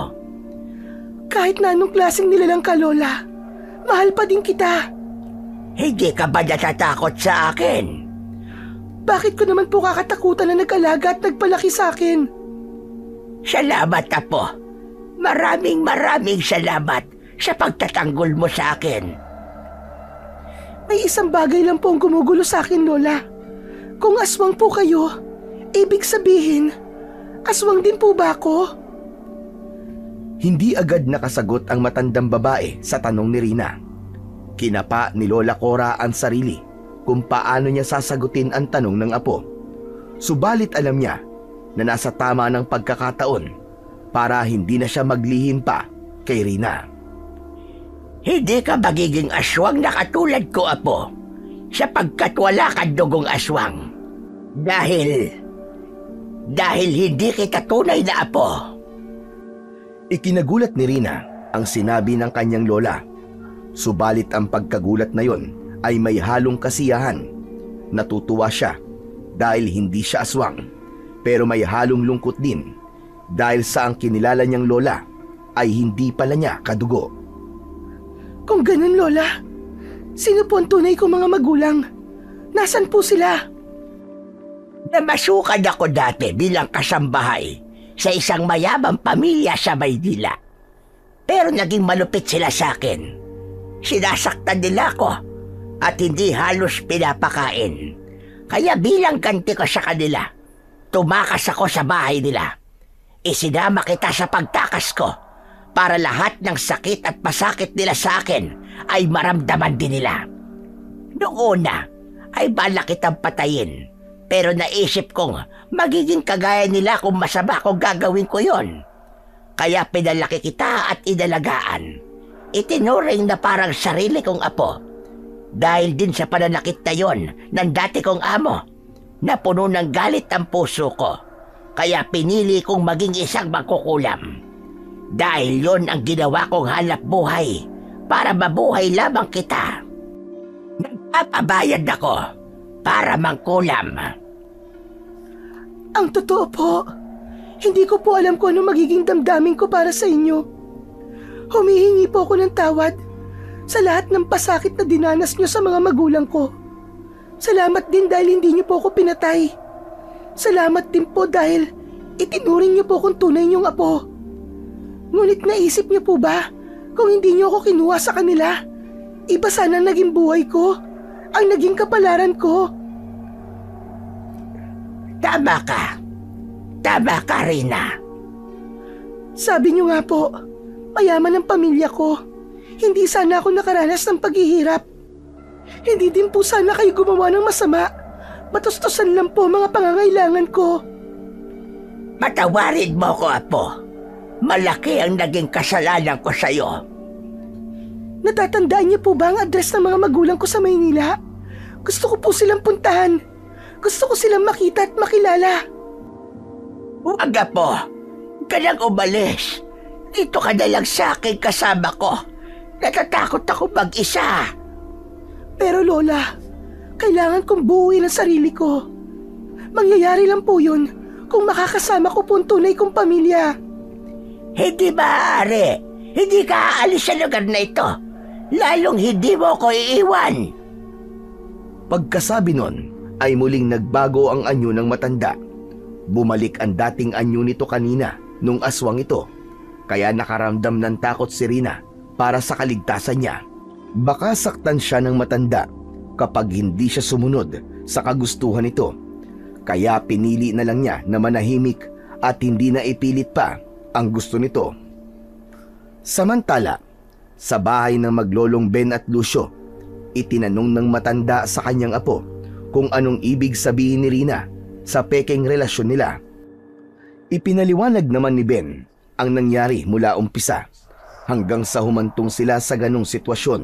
Kahit na anong klaseng nilalang ka, Lola, mahal pa din kita. Hindi ka ba natatakot sa akin? Bakit ko naman po kakatakutan na nag-alaga at nagpalaki sa akin? Salamat, Apo. Maraming salamat sa pagtatanggol mo sa akin. May isang bagay lang po ang gumugulo sa akin, Lola. Kung aswang po kayo, ibig sabihin, aswang din po ba ako? Hindi agad nakasagot ang matandang babae sa tanong ni Rina. Kinapa ni Lola Cora ang sarili kung paano niya sasagutin ang tanong ng apo. Subalit alam niya na nasa tama ng pagkakataon para hindi na siya maglihim pa kay Rina. Hindi ka magiging aswang na katulad ko, Apo, sapagkat wala kang dugong aswang. Dahil hindi kita tunay na apo. Ikinagulat ni Rina ang sinabi ng kanyang lola. Subalit ang pagkagulat na yon ay may halong kasiyahan. Natutuwa siya dahil hindi siya aswang, pero may halong lungkot din dahil sa ang kinilala niyang lola ay hindi pala niya kadugo. Kung ganun, Lola, sino po ang tunay kong mga magulang? Nasaan po sila? Namasukan ako dati bilang kasambahay sa isang mayabang pamilya sa Maynila. Pero naging malupit sila sa akin. Sinasaktan nila ako at hindi halos pinapakain. Kaya bilang ganti ko sa kanila, tumakas ako sa bahay nila. Isinama kita sa pagtakas ko para lahat ng sakit at pasakit nila sa akin ay maramdaman din nila. Noong una ay balak kitang patayin, pero naisip kong magiging kagaya nila kung masama kung gagawin ko yon. Kaya pinalaki kita at inalagaan. Itinuring na parang sarili kong apo. Dahil din sa pananakit na yon ng dati kong amo, na puno ng galit ang puso ko. Kaya pinili kong maging isang mangkukulam. Dahil yon ang ginawa kong hanap buhay para mabuhay lamang kita. Nagpapabayad ako para mangkulam. Ang totoo po, hindi ko po alam kung ano magiging damdamin ko para sa inyo. Humihingi po ako ng tawad sa lahat ng pasakit na dinanas niyo sa mga magulang ko. Salamat din dahil hindi niyo po ako pinatay. Salamat din po dahil itinuring niyo po akong tunay niyong apo. Ngunit naisip niyo po ba kung hindi niyo ako kinuha sa kanila, iba sana naging buhay ko, ang naging kapalaran ko. Tama ka. Tama ka, Rina. Sabi niyo nga po, mayaman ang pamilya ko. Hindi sana ako nakaranas ng paghihirap. Hindi din po sana kayo gumawa ng masama. Batustusan lang po mga pangangailangan ko. Patawarin mo ko, apo. Malaki ang naging kasalanan ko sa'yo. Natatandaan niyo po ba ang address ng mga magulang ko sa Maynila? Gusto ko po silang puntahan. Gusto ko silang makita at makilala. Huwag, apo. Kailang umalis. Dito ka na lang sa akin kasama ko. Natatakot ako mag-isa. Pero Lola, kailangan kong buuin ang sarili ko. Mangyayari lang po yun kung makakasama ko po ang tunay kong pamilya. Hindi maaari. Hindi ka aalis sa lugar na ito. Lalong hindi mo ko iiwan. Pagkasabi nun, ay muling nagbago ang anyo ng matanda. Bumalik ang dating anyo nito kanina nung aswang ito. Kaya nakaramdam ng takot si Rina para sa kaligtasan niya. Baka saktan siya ng matanda kapag hindi siya sumunod sa kagustuhan nito. Kaya pinili na lang niya na manahimik at hindi na ipilit pa ang gusto nito. Samantala, sa bahay ng maglolong Ben at Lucio, itinanong ng matanda sa kanyang apo kung anong ibig sabihin ni Rina sa pekeng relasyon nila. Ipinaliwanag naman ni Ben ang nangyari mula umpisa hanggang sa humantong sila sa ganong sitwasyon.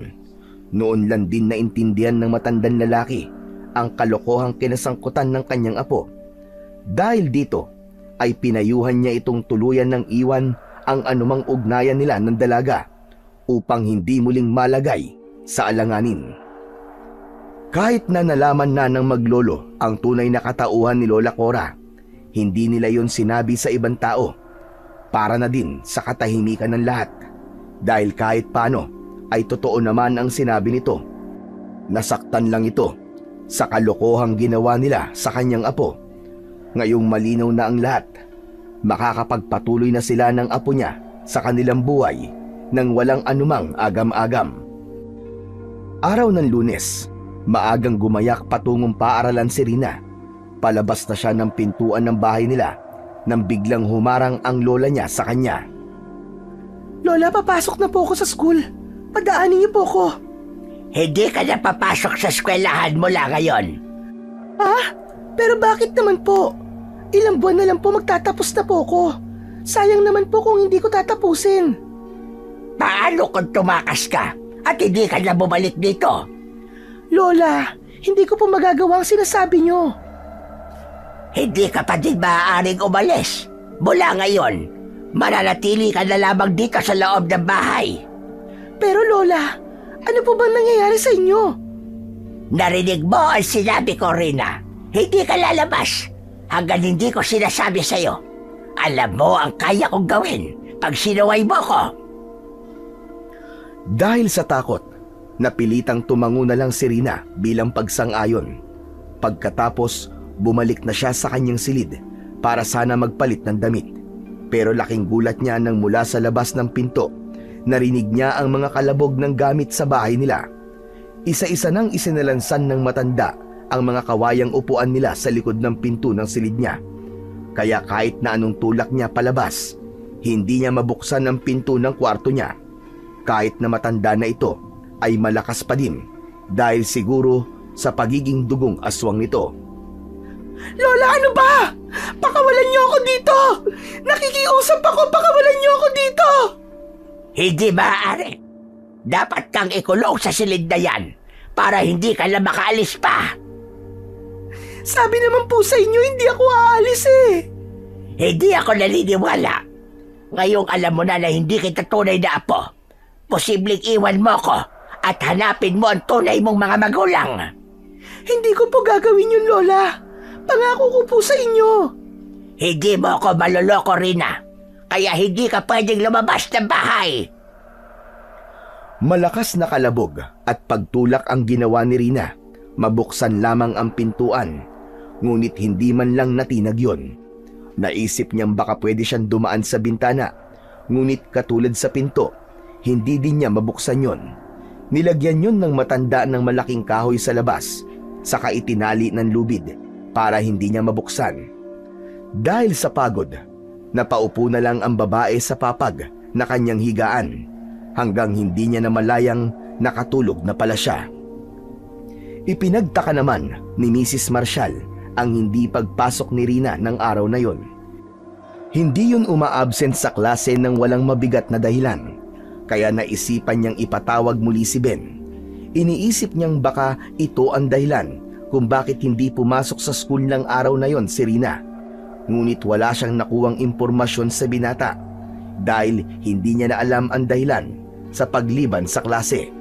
Noon lang din naintindihan ng matandang lalaki ang kalokohang kinasangkutan ng kanyang apo. Dahil dito ay pinayuhan niya itong tuluyan ng iwan ang anumang ugnayan nila ng dalaga upang hindi muling malagay sa alanganin. Kahit na nalaman na ng maglolo ang tunay na katauhan ni Lola Cora, hindi nila yon sinabi sa ibang tao para na din sa katahimikan ng lahat. Dahil kahit paano ay totoo naman ang sinabi nito. Nasaktan lang ito sa kalokohang ginawa nila sa kanyang apo. Ngayong malinaw na ang lahat, makakapagpatuloy na sila ng apo niya sa kanilang buhay nang walang anumang agam-agam. Araw ng Lunes, maagang gumayak patungong paaralan si Rina. Palabas na siya ng pintuan ng bahay nila nang biglang humarang ang lola niya sa kanya. Lola, papasok na po ako sa school. Padaanin niyo po ako. Hindi ka na papasok sa eskwelahan mula ngayon. Ah? Pero bakit naman po? Ilang buwan na lang po magtatapos na po ako. Sayang naman po kung hindi ko tatapusin. Paano kung tumakas ka at hindi ka na bumalik dito? Lola, hindi ko po magagawa ang sinasabi niyo. Hindi ka pa din maaaring umalis. Mula ngayon, mananatili ka na lamang dito sa loob ng bahay. Pero Lola, ano po bang nangyayari sa inyo? Narinig mo ang sinabi ko, Rina. Hindi ka lalabas hanggang hindi ko sinasabi sa'yo. Alam mo ang kaya kong gawin pag sinuway mo ko. Dahil sa takot, napilitang tumango na lang si Rina bilang pagsang-ayon. Pagkatapos, bumalik na siya sa kanyang silid para sana magpalit ng damit. Pero laking gulat niya nang mula sa labas ng pinto, narinig niya ang mga kalabog ng gamit sa bahay nila. Isa-isa nang isinalansan ng matanda ang mga kawayang upuan nila sa likod ng pinto ng silid niya. Kaya kahit na anong tulak niya palabas, hindi niya mabuksan ang pinto ng kwarto niya. Kahit na matanda na ito ay malakas pa din dahil siguro sa pagiging dugong aswang nito. Lola, ano ba? Pakawalan niyo ako dito! Nakikiusap ako, pakawalan niyo ako dito! Hindi maaari. Dapat kang ikulong sa silid na yan para hindi ka na makaalis pa. Sabi naman po sa inyo, hindi ako aalis eh. Hindi ako naniniwala. Ngayong alam mo na hindi kita tunay na apo. Posibleng iwan mo ko at hanapin mo ang tunay mong mga magulang. Hindi ko po gagawin yun, Lola. Pangako ko po sa inyo. Hindi mo ako maloloko, Rina. Kaya hindi ka pwedeng lumabas ng bahay. Malakas na kalabog at pagtulak ang ginawa ni Rina. Mabuksan lamang ang pintuan, ngunit hindi man lang natinag yon. Naisip niyang baka pwede siyang dumaan sa bintana, ngunit katulad sa pinto, hindi din niya mabuksan yon. Nilagyan yon ng matanda ng malaking kahoy sa labas, saka itinali ng lubid para hindi niya mabuksan. Dahil sa pagod, napaupo na lang ang babae sa papag na kanyang higaan hanggang hindi niya namalayang nakatulog na pala siya. Ipinagtaka naman ni Mrs. Marshall ang hindi pagpasok ni Rina ng araw na yon. Hindi yun umaabsent sa klase ng walang mabigat na dahilan, kaya naisipan niyang ipatawag muli si Ben. Iniisip niyang baka ito ang dahilan kung bakit hindi pumasok sa school ng araw na yon si Rina. Ngunit wala siyang nakuwang impormasyon sa binata dahil hindi niya na alam ang dahilan sa pagliban sa klase.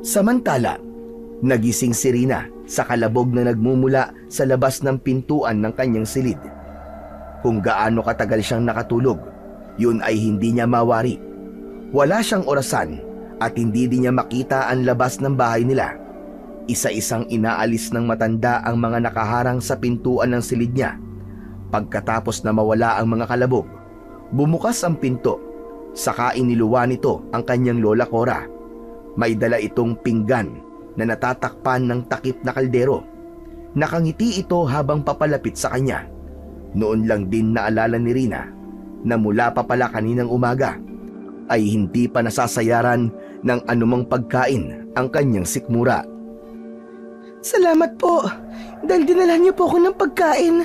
Samantala, nagising si Rina sa kalabog na nagmumula sa labas ng pintuan ng kanyang silid. Kung gaano katagal siyang nakatulog, yun ay hindi niya mawari. Wala siyang orasan at hindi din niya makita ang labas ng bahay nila. Isa-isang inaalis ng matanda ang mga nakaharang sa pintuan ng silid niya. Pagkatapos na mawala ang mga kalabog, bumukas ang pinto, saka iniluwa nito ang kanyang lola Cora. May dala itong pinggan na natatakpan ng takip na kaldero. Nakangiti ito habang papalapit sa kanya. Noon lang din naalala ni Rina na mula pa pala kaninang umaga ay hindi pa nasasayaran ng anumang pagkain ang kanyang sikmura. Salamat po. Dahil dinala niyo po ako ng pagkain.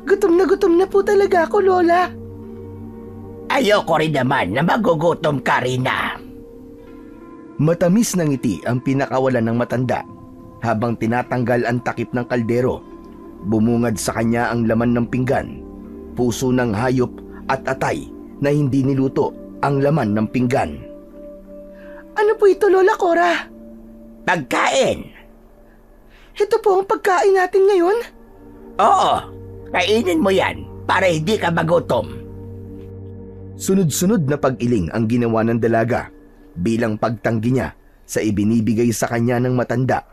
Gutom na po talaga ako, Lola. Ayoko rin naman na magugutom ka, Rina. Matamis na ngiti ang pinakawalan ng matanda habang tinatanggal ang takip ng kaldero. Bumungad sa kanya ang laman ng pinggan, puso ng hayop at atay na hindi niluto ang laman ng pinggan. Ano po ito, Lola Cora? Pagkain. Ito po ang pagkain natin ngayon? Oo, kainin mo yan para hindi ka magutom. Sunod-sunod na pag-iling ang ginawa ng dalaga bilang pagtanggi niya sa ibinibigay sa kanya ng matanda.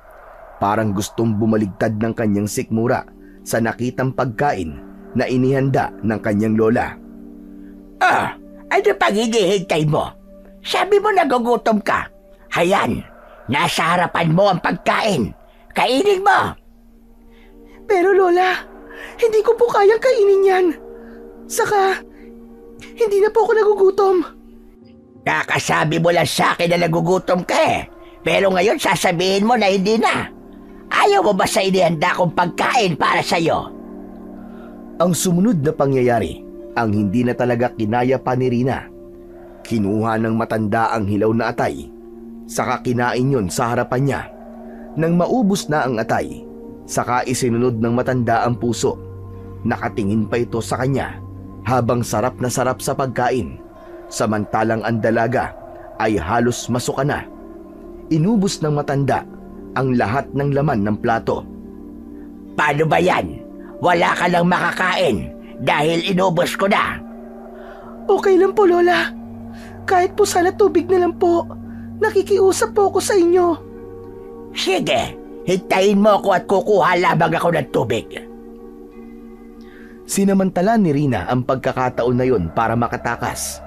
Parang gustong bumaligtad ng kanyang sikmura sa nakitang pagkain na inihanda ng kanyang lola. Ano pang hinihintay mo? Sabi mo nagugutom ka. Hayan, nasa harapan mo ang pagkain. Kainin mo! Pero Lola, hindi ko po kayang kainin yan. Saka, hindi na po ako nagugutom. Kakasabi mo lang sa akin na nagugutom ka eh. Pero ngayon sasabihin mo na hindi na. Ayaw mo ba sa inihanda kong pagkain para sa'yo? Ang sumunod na pangyayari ang hindi na talaga kinaya pa ni Rina. Kinuha ng matanda ang hilaw na atay, saka kinain yun sa harapan niya. Nang maubos na ang atay, saka isinunod ng matanda ang puso. Nakatingin pa ito sa kanya habang sarap na sarap sa pagkain, samantalang ang dalaga ay halos masuka na. Inubos ng matanda ang lahat ng laman ng plato. Paano ba yan? Wala ka lang makakain dahil inubos ko na. Okay lang po, Lola. Kahit po sana tubig na lang po. Nakikiusap po ako sa inyo. Sige, hintayin mo ako at kukuha lamang ako ng tubig. Sinamantala ni Rina ang pagkakataon na yon para makatakas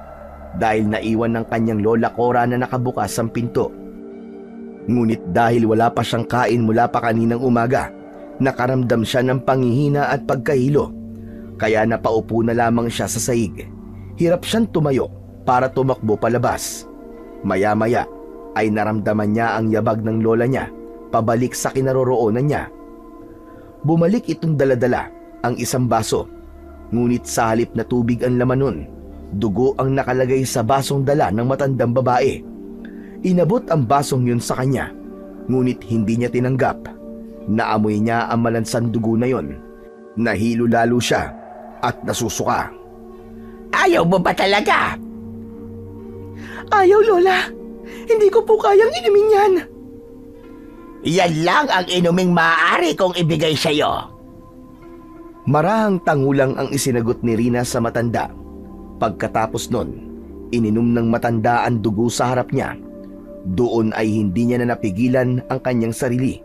dahil naiwan ng kanyang lola Cora na nakabukas ang pinto. Ngunit dahil wala pa siyang kain mula pa kaninang umaga, nakaramdam siya ng panghihina at pagkahilo. Kaya napaupo na lamang siya sa sahig. Hirap siyang tumayo para tumakbo palabas. Maya-maya ay naramdaman niya ang yabag ng lola niya pabalik sa kinaroroonan niya. Bumalik itong daladala ang isang baso, ngunit sa halip na tubig ang laman nun, dugo ang nakalagay sa basong dala ng matandang babae. Inabot ang basong yun sa kanya, ngunit hindi niya tinanggap. Naamoy niya ang malansang dugo na yon. Nahilo lalo siya at nasusuka. Ayaw mo ba talaga? Ayaw, Lola. Hindi ko po kayang inumin yan. Yan lang ang inuming maaari kong ibigay sa'yo. Marahang tangulang ang isinagot ni Rina sa matanda. Pagkatapos nun, ininom ng matanda ang dugo sa harap niya. Doon ay hindi niya na napigilan ang kanyang sarili.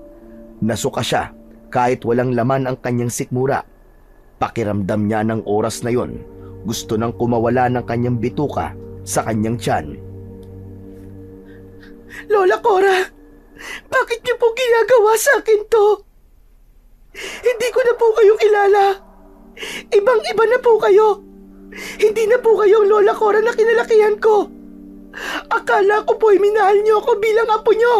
Nasuka siya kahit walang laman ang kanyang sikmura. Pakiramdam niya ng oras na yon, gusto nang kumawala ng kanyang bituka sa kanyang tiyan. Lola Cora, bakit niyo po ginagawa sa akin to? Hindi ko na po kayo kilala. Ibang-iba na po kayo. Hindi na po kayong Lola Cora na kinalakihan ko. Akala ko po'y minahal niyo ako bilang apo niyo.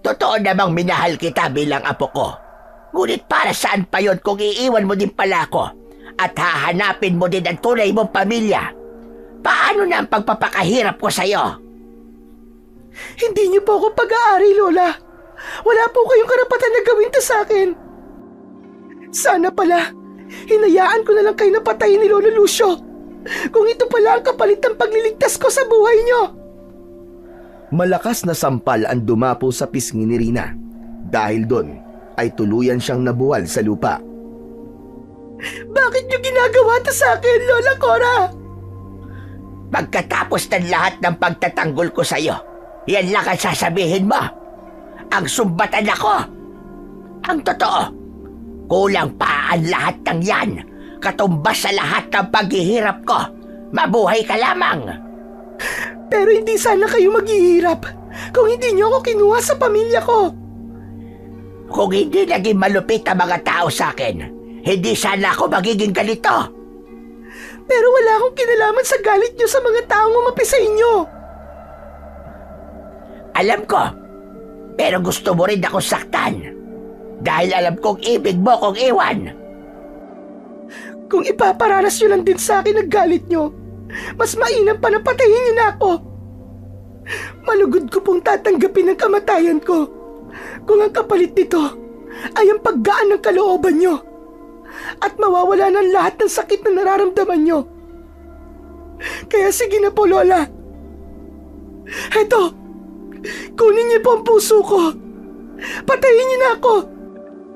Totoo namang minahal kita bilang apo ko. Ngunit para saan pa yon kung iiwan mo din pala ako at hahanapin mo din ang tunay mong pamilya? Paano na ang pagpapakahirap ko sa'yo? Hindi niyo po ako pag-aari, Lola. Wala po kayong karapatan na gawin to sa akin. Sana pala, hinayaan ko na lang kayo na patayin ni Lolo Lucio. Kung ito pala ang kapalit ng pagliligtas ko sa buhay niyo. Malakas na sampal ang dumapo sa pisngi ni Rina. Dahil doon ay tuluyan siyang nabuwal sa lupa. Bakit niyo ginagawa to sa akin, Lola Cora? Pagkatapos ng lahat ng pagtatanggol ko sa'yo, yan lang ang sasabihin mo. Ang sumbatan ako. Ang totoo, kulang pa ang lahat ng yan. Katumbas sa lahat ng paghihirap ko. Mabuhay ka lamang. Pero hindi sana kayo maghihirap kung hindi niyo ako kinuha sa pamilya ko. Kung hindi naging malupit ang mga tao sa akin, hindi sana ako magiging ganito. Pero wala akong kinalaman sa galit niyo sa mga taong umapi sa inyo. Alam ko, pero gusto mo rin ako saktan. Dahil alam kong ibig mo kong iwan. Kung ipaparanas niyo lang din sa akin ang galit niyo, mas mainam pa na patayin niyo na ako. Malugod ko pong tatanggapin ang kamatayan ko kung ang kapalit nito ay ang paggaan ng kalooban niyo at mawawala ng lahat ng sakit na nararamdaman niyo. Kaya sige na po, Lola. Heto, kunin niyo po ang puso ko. Patayin niyo na ako.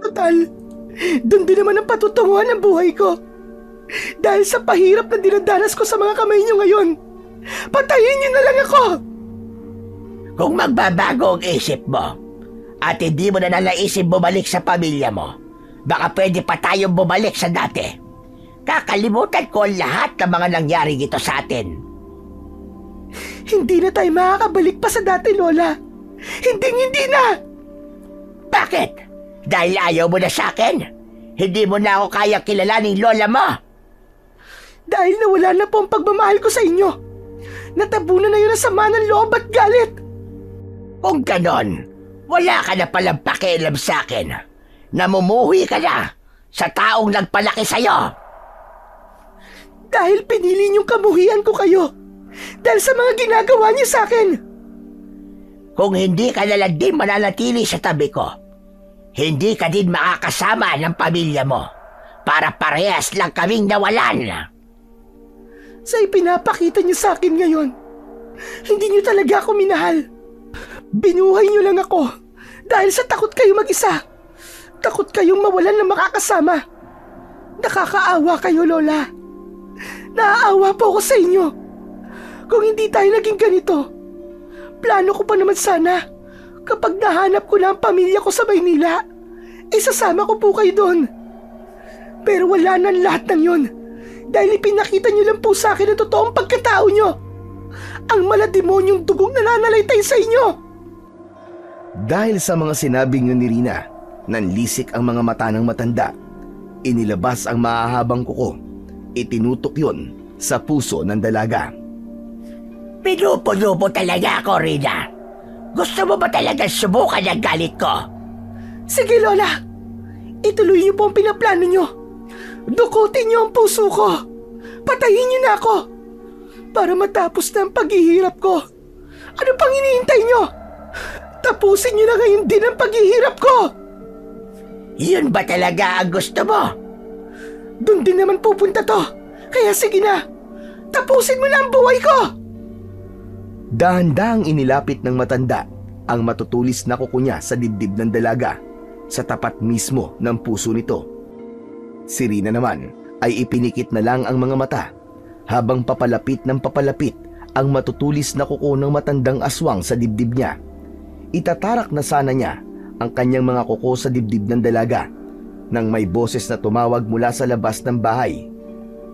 Total, doon din naman ang patutunguhan ng buhay ko. Dahil sa pahirap na dinadanas ko sa mga kamay niyo ngayon, patayin niyo na lang ako. Kung magbabago ang isip mo at hindi mo na nalaisip bumalik sa pamilya mo, baka pwede pa tayong bumalik sa dati. Kakalimutan ko ang lahat ng mga nangyari dito sa atin. Hindi na tayo makakabalik pa sa dati, Lola. Hindi na! Bakit? Dahil ayaw mo na sa akin? Hindi mo na ako kaya kilalaning lola mo? Dahil nawala na po ang pagmamahal ko sa inyo. Natabunan na yun ang sama ng loob at galit. Kung ganon, wala ka na palang pakialam sa akin. Namumuhi ka na sa taong nagpalaki sa'yo. Dahil pinili niyong kamuhian ko kayo. Dahil sa mga ginagawa niyo sa akin. Kung hindi ka nalang din mananatili sa tabi ko, hindi ka din makakasama ng pamilya mo para parehas lang kaming nawalan. Sa ipinapakita niyo sa akin ngayon, hindi niyo talaga ako minahal. Binuhay niyo lang ako dahil sa takot kayo mag-isa. Takot kayong mawalan ng makakasama. Nakakaawa kayo, Lola. Naaawa po ako sa inyo. Kung hindi tayo naging ganito, plano ko pa naman sana kapag nahanap ko na ang pamilya ko sa Maynila, isasama ko po kayo doon. Pero wala na lahat ng yun dahil ipinakita niyo lang po sa akin ang totoong pagkatao niyo. Ang malademonyong dugong nananalaytay sa inyo. Dahil sa mga sinabing ni Rina, nanlisik ang mga mata ng matanda. Inilabas ang mahahabang kuko. Itinutok yon sa puso ng dalaga. Pinupuno mo talaga ako, Rina. Gusto mo ba talaga subukan ang galit ko? Sige, Lola. Ituloy niyo po ang pinaplano niyo. Dukutin niyo ang puso ko. Patayin niyo na ako. Para matapos na ang paghihirap ko. Ano pang hinihintay niyo? Tapusin niyo na ngayon din ang paghihirap ko. Yun ba talaga ang gusto mo? Doon din naman pupunta to. Kaya sige na. Tapusin mo na ang buhay ko. Dahan-dahang inilapit ng matanda ang matutulis na kuko niya sa dibdib ng dalaga sa tapat mismo ng puso nito. Si Rina naman ay ipinikit na lang ang mga mata habang papalapit ng papalapit ang matutulis na kuko ng matandang aswang sa dibdib niya. Itatarak na sana niya ang kanyang mga kuko sa dibdib ng dalaga nang may boses na tumawag mula sa labas ng bahay.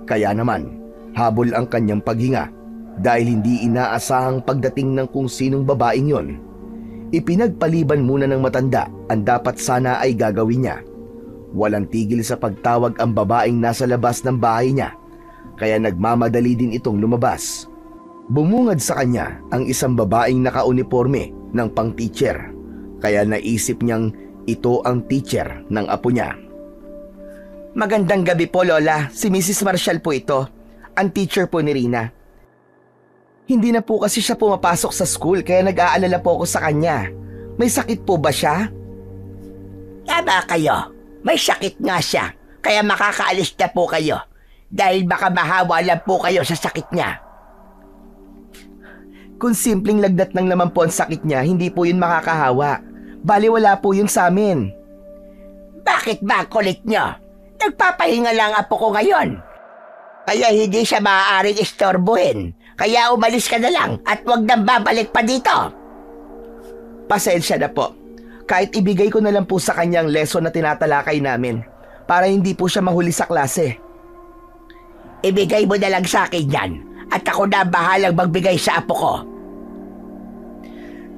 Kaya naman, habol ang kanyang paghinga dahil hindi inaasahang pagdating ng kung sinong babaeng yon. Ipinagpaliban muna ng matanda ang dapat sana ay gagawin niya. Walang tigil sa pagtawag ang babaeng nasa labas ng bahay niya, kaya nagmamadali din itong lumabas. Bumungad sa kanya ang isang babaeng nakauniforme ng pang-teacher, kaya naisip niyang ito ang teacher ng apo niya. Magandang gabi po, Lola. Si Mrs. Marshall po ito. Ang teacher po ni Rina. Hindi na po kasi siya pumapasok sa school kaya nag-aalala po ako sa kanya. May sakit po ba siya? Tama kayo. May sakit nga siya. Kaya makakaalis na po kayo. Dahil baka mahawa lang po kayo sa sakit niya. Kung simpleng lagnat lang naman po ang sakit niya, hindi po yun makakahawa. Bali wala po yun sa amin. Bakit ba kulit niyo? Nagpapahinga lang apo ko ngayon. Kaya hindi siya maaaring istorbohin. Kaya umalis ka na lang at huwag nang babalik pa dito. Pasensya na po. Kahit ibigay ko na lang po sa kanyang lesson na tinatalakay namin para hindi po siya mahuli sa klase. Ibigay mo na lang sa akin yan at ako na bahalang magbigay sa apo ko.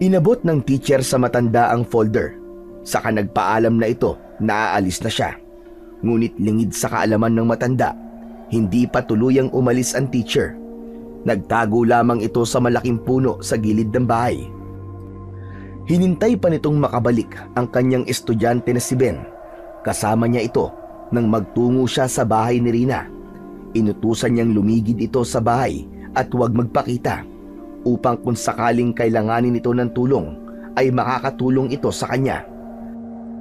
Inabot ng teacher sa matanda ang folder. Saka nagpaalam na ito na aalis na siya. Ngunit lingid sa kaalaman ng matanda, hindi pa tuluyang umalis ang teacher. Nagtago lamang ito sa malaking puno sa gilid ng bahay. Hinintay pa nitong makabalik ang kanyang estudyante na si Ben. Kasama niya ito nang magtungo siya sa bahay ni Rina. Inutusan niyang lumigid ito sa bahay at huwag magpakita upang kung sakaling kailanganin ito ng tulong ay makakatulong ito sa kanya.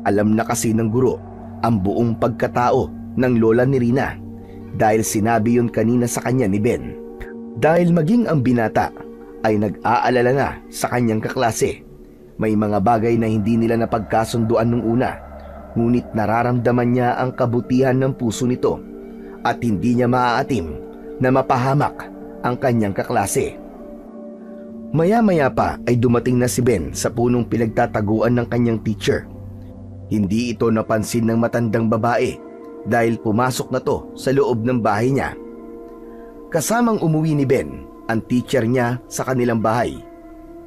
Alam na kasi ng guro ang buong pagkatao ng lola ni Rina dahil sinabi yun kanina sa kanya ni Ben. Dahil maging ang binata ay nag-aalala na sa kanyang kaklase. May mga bagay na hindi nila napagkasunduan nung una, ngunit nararamdaman niya ang kabutihan ng puso nito at hindi niya maaatim na mapahamak ang kanyang kaklase. Maya-maya pa ay dumating na si Ben sa punong pinagtataguan ng kanyang teacher. Hindi ito napansin ng matandang babae dahil pumasok na to sa loob ng bahay niya. Kasamang umuwi ni Ben ang teacher niya sa kanilang bahay.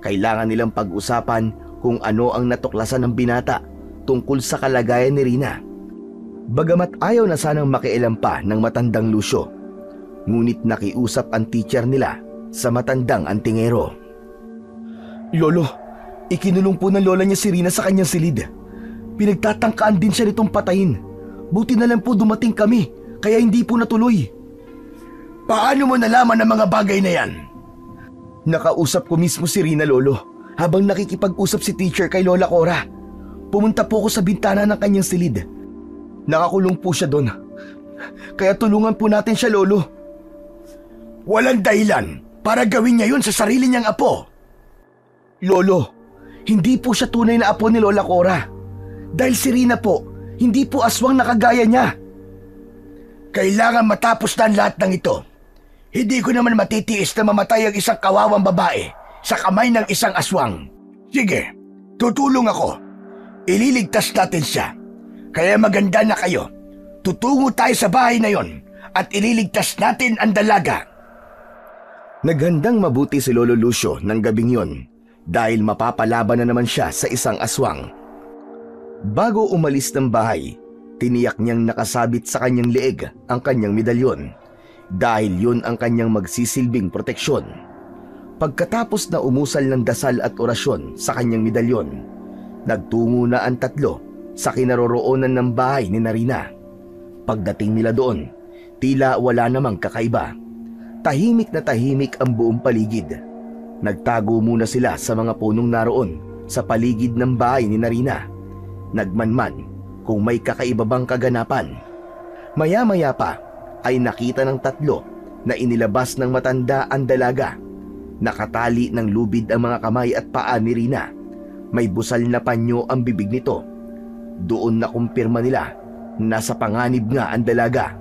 Kailangan nilang pag-usapan kung ano ang natuklasan ng binata tungkol sa kalagayan ni Rina. Bagamat ayaw na sanang makialam pa ng matandang Lucio, ngunit nakiusap ang teacher nila sa matandang antingero. Lolo, ikinulong po ng lola niya si Rina sa kanyang silid. Pinagtatangkaan din siya nitong patayin. Buti na lang po dumating kami, kaya hindi po natuloy. Paano mo nalaman ang mga bagay na yan? Nakausap ko mismo si Rina, Lolo, habang nakikipag-usap si teacher kay Lola Cora. Pumunta po ako sa bintana ng kanyang silid. Nakakulong po siya doon. Kaya tulungan po natin siya, Lolo. Walang dahilan para gawin niya yun sa sarili niyang apo. Lolo, hindi po siya tunay na apo ni Lola Cora. Dahil si Rina po, hindi po aswang na kagaya niya. Kailangan matapos na ang lahat ng ito. Hindi ko naman matitiis na mamatay ang isang kawawang babae sa kamay ng isang aswang. Sige, tutulong ako. Ililigtas natin siya. Kaya maganda na kayo. Tutungo tayo sa bahay na yon at ililigtas natin ang dalaga. Naghandang mabuti si Lolo Lucio ng gabing yon dahil mapapalaban na naman siya sa isang aswang. Bago umalis ng bahay, tiniyak niyang nakasabit sa kanyang leeg ang kanyang medalyon dahil yun ang kanyang magsisilbing proteksyon. Pagkatapos na umusal ng dasal at orasyon sa kanyang medalyon, nagtungo na ang tatlo sa kinaroroonan ng bahay ni Narina. Pagdating nila doon, tila wala namang kakaiba. Tahimik na tahimik ang buong paligid. Nagtago muna sila sa mga punong naroon sa paligid ng bahay ni Narina. Nagmanman kung may kakaiba bang kaganapan. Maya-maya pa ay nakita ng tatlo na inilabas ng matanda ang dalaga. Nakatali ng lubid ang mga kamay at paa ni Rina. May busal na panyo ang bibig nito. Doon na kumpirma nila na sa panganib nga ang dalaga.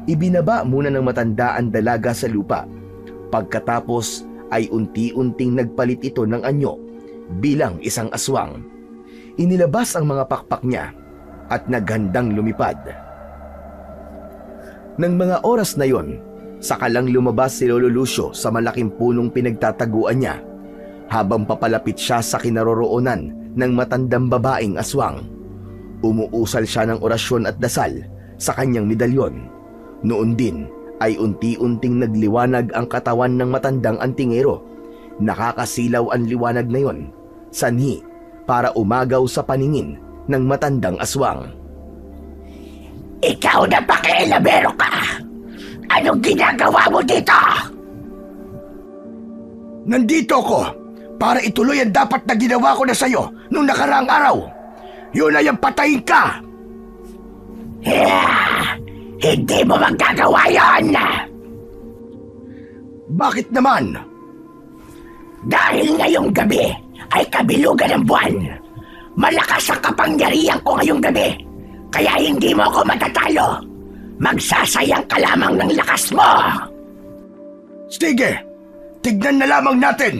Ibinaba muna ng matanda ang dalaga sa lupa. Pagkatapos ay unti-unting nagpalit ito ng anyo bilang isang aswang. Inilabas ang mga pakpak niya at naghandang lumipad. Nang mga oras na yon, saka lang lumabas si Lolo Lucio sa malaking punong pinagtataguan niya habang papalapit siya sa kinaroroonan ng matandang babaeng aswang. Umuusal siya ng orasyon at dasal sa kanyang medalyon. Noon din ay unti-unting nagliwanag ang katawan ng matandang antingero. Nakakasilaw ang liwanag na yon, sanhi para umagaw sa paningin ng matandang aswang. Ikaw na pakialamero ka! Anong ginagawa mo dito? Nandito ko para ituloy ang dapat na ginawa ko na sa'yo nung nakaraang araw. Yun ay ang patayin ka! Hindi mo magagawa yon! Bakit naman? Dahil ngayong gabi ay kabilugan ng buwan. Malakas ang kapangyarihan ko ngayong gabi, kaya hindi mo ako matatalo. Magsasayang ka lamang ng lakas mo. Sige, tignan na lamang natin.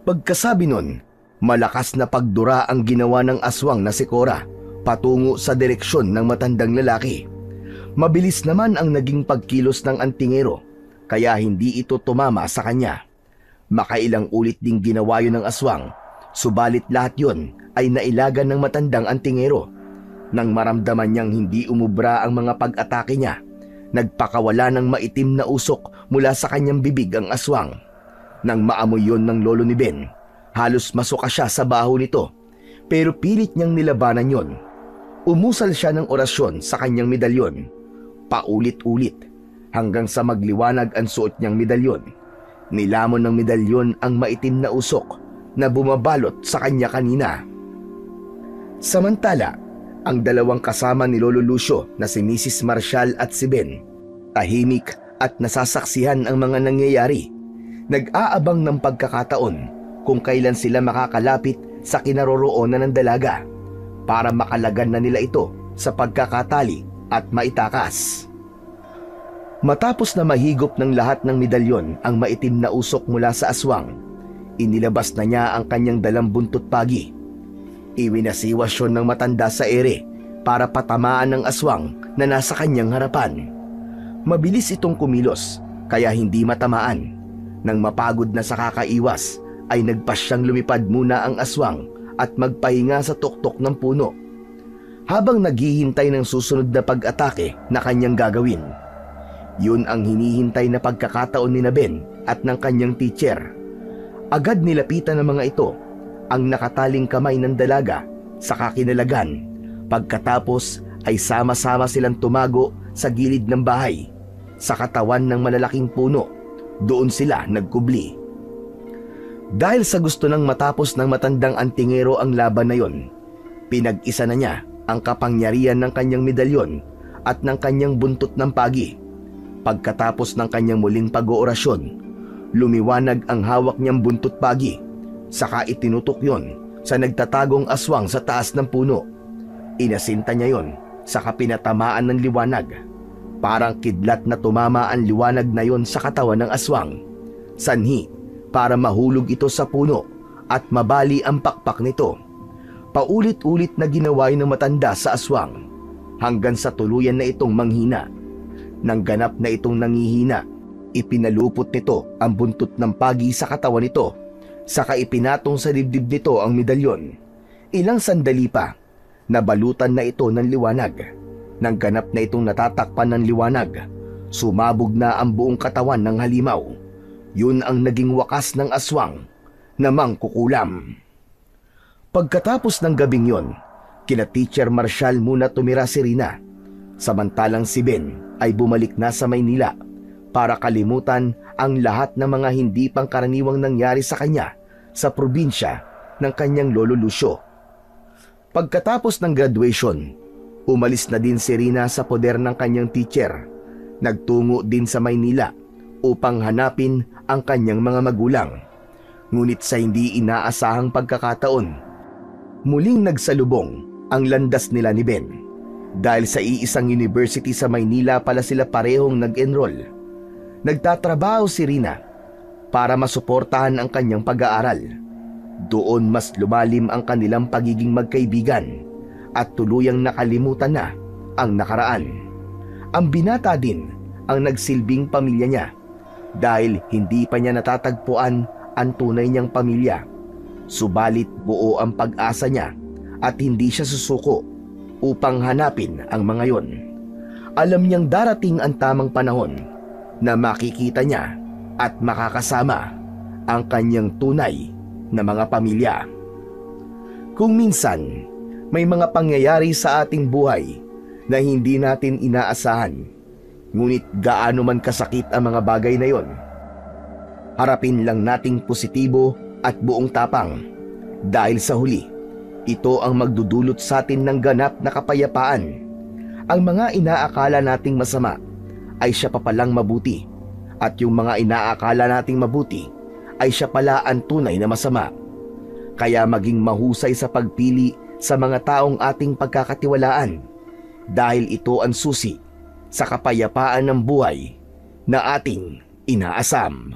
Pagkasabi nun, malakas na pagdura ang ginawa ng aswang na si Cora patungo sa direksyon ng matandang lalaki. Mabilis naman ang naging pagkilos ng antingero, kaya hindi ito tumama sa kanya. Makailang ulit ding ginawa yun ng aswang, subalit lahat yun ay nailagan ng matandang antingero. Nang maramdaman niyang hindi umubra ang mga pag-atake niya, nagpakawala ng maitim na usok mula sa kanyang bibig ang aswang. Nang maamoy yon ng lolo ni Ben, halos masuka siya sa baho nito, pero pilit niyang nilabanan yon. Umusal siya ng orasyon sa kanyang medalyon, paulit-ulit, hanggang sa magliwanag ang suot niyang medalyon. Nilamon ng medalyon ang maitim na usok na bumabalot sa kanya kanina. Samantala, ang dalawang kasama ni Lolo Lucio na si Mrs. Marshall at si Ben, tahimik at nasasaksihan ang mga nangyayari. Nag-aabang ng pagkakataon kung kailan sila makakalapit sa kinaroroonan ng dalaga para makalagan na nila ito sa pagkakatali at maitakas. Matapos na mahigop ng lahat ng medalyon ang maitim na usok mula sa aswang, inilabas na niya ang kanyang dalang buntot pagi. Iwinasiwasyon ng matanda sa ere para patamaan ng aswang na nasa kanyang harapan. Mabilis itong kumilos kaya hindi matamaan. Nang mapagod na sa kakaiwas ay nagpasyang lumipad muna ang aswang at magpahinga sa tuktok ng puno habang naghihintay ng susunod na pag-atake na kanyang gagawin. Yun ang hinihintay na pagkakataon ni Ben at ng kanyang teacher. Agad nilapitan ng mga ito ang nakataling kamay ng dalaga sa kakinalagan. Pagkatapos ay sama-sama silang tumago sa gilid ng bahay. Sa katawan ng malalaking puno, doon sila nagkubli. Dahil sa gusto ng matapos ng matandang antingero ang laban na yon, pinag-isa na niya ang kapangyarihan ng kanyang medalyon at ng kanyang buntot ng pagi. Pagkatapos ng kanyang muling pag-oorasyon, lumiwanag ang hawak niyang buntot pagi. Saka itinutok yon sa nagtatagong aswang sa taas ng puno. Inasinta niya yon, saka pinatamaan ng liwanag. Parang kidlat na tumama ang liwanag na yon sa katawan ng aswang. Sanhi para mahulog ito sa puno at mabali ang pakpak nito. Paulit-ulit na ginawa ng matanda sa aswang hanggang sa tuluyan na itong manghina. Nang ganap na itong nangihina, ipinalupot nito ang buntot ng pagi sa katawan nito. Saka ipinatong sa dibdib nito ang medalyon. Ilang sandali pa, nabalutan na ito ng liwanag. Nang ganap na itong natatakpan ng liwanag, sumabog na ang buong katawan ng halimaw. Yun ang naging wakas ng aswang na mangkukulam. Pagkatapos ng gabing yon, kina Teacher Marshall muna tumira si Rina. Samantalang si Ben ay bumalik na sa Maynila para kalimutan ang lahat ng mga hindi pangkaraniwang nangyari sa kanya sa probinsya ng kanyang lolo Lucio. Pagkatapos ng graduation, umalis na din si Rina sa poder ng kanyang teacher. Nagtungo din sa Maynila upang hanapin ang kanyang mga magulang. Ngunit sa hindi inaasahang pagkakataon, muling nagsalubong ang landas nila ni Ben. Dahil sa iisang university sa Maynila pala sila parehong nag-enroll. Nagtatrabaho si Rina para masuportahan ang kanyang pag-aaral. Doon mas lumalim ang kanilang pagiging magkaibigan at tuluyang nakalimutan na ang nakaraan. Ang binata din ang nagsilbing pamilya niya dahil hindi pa niya natatagpuan ang tunay niyang pamilya. Subalit buo ang pag-asa niya at hindi siya susuko upang hanapin ang mga yon. Alam niyang darating ang tamang panahon na makikita niya at makakasama ang kanyang tunay na mga pamilya. Kung minsan, may mga pangyayari sa ating buhay na hindi natin inaasahan, ngunit gaano man kasakit ang mga bagay na yon, harapin lang nating positibo at buong tapang dahil sa huli, ito ang magdudulot sa atin ng ganap na kapayapaan. Ang mga inaakala nating masama ay siya pa palang mabuti at yung mga inaakala nating mabuti ay siya pala ang tunay na masama. Kaya maging mahusay sa pagpili sa mga taong ating pagkakatiwalaan dahil ito ang susi sa kapayapaan ng buhay na ating inaasam.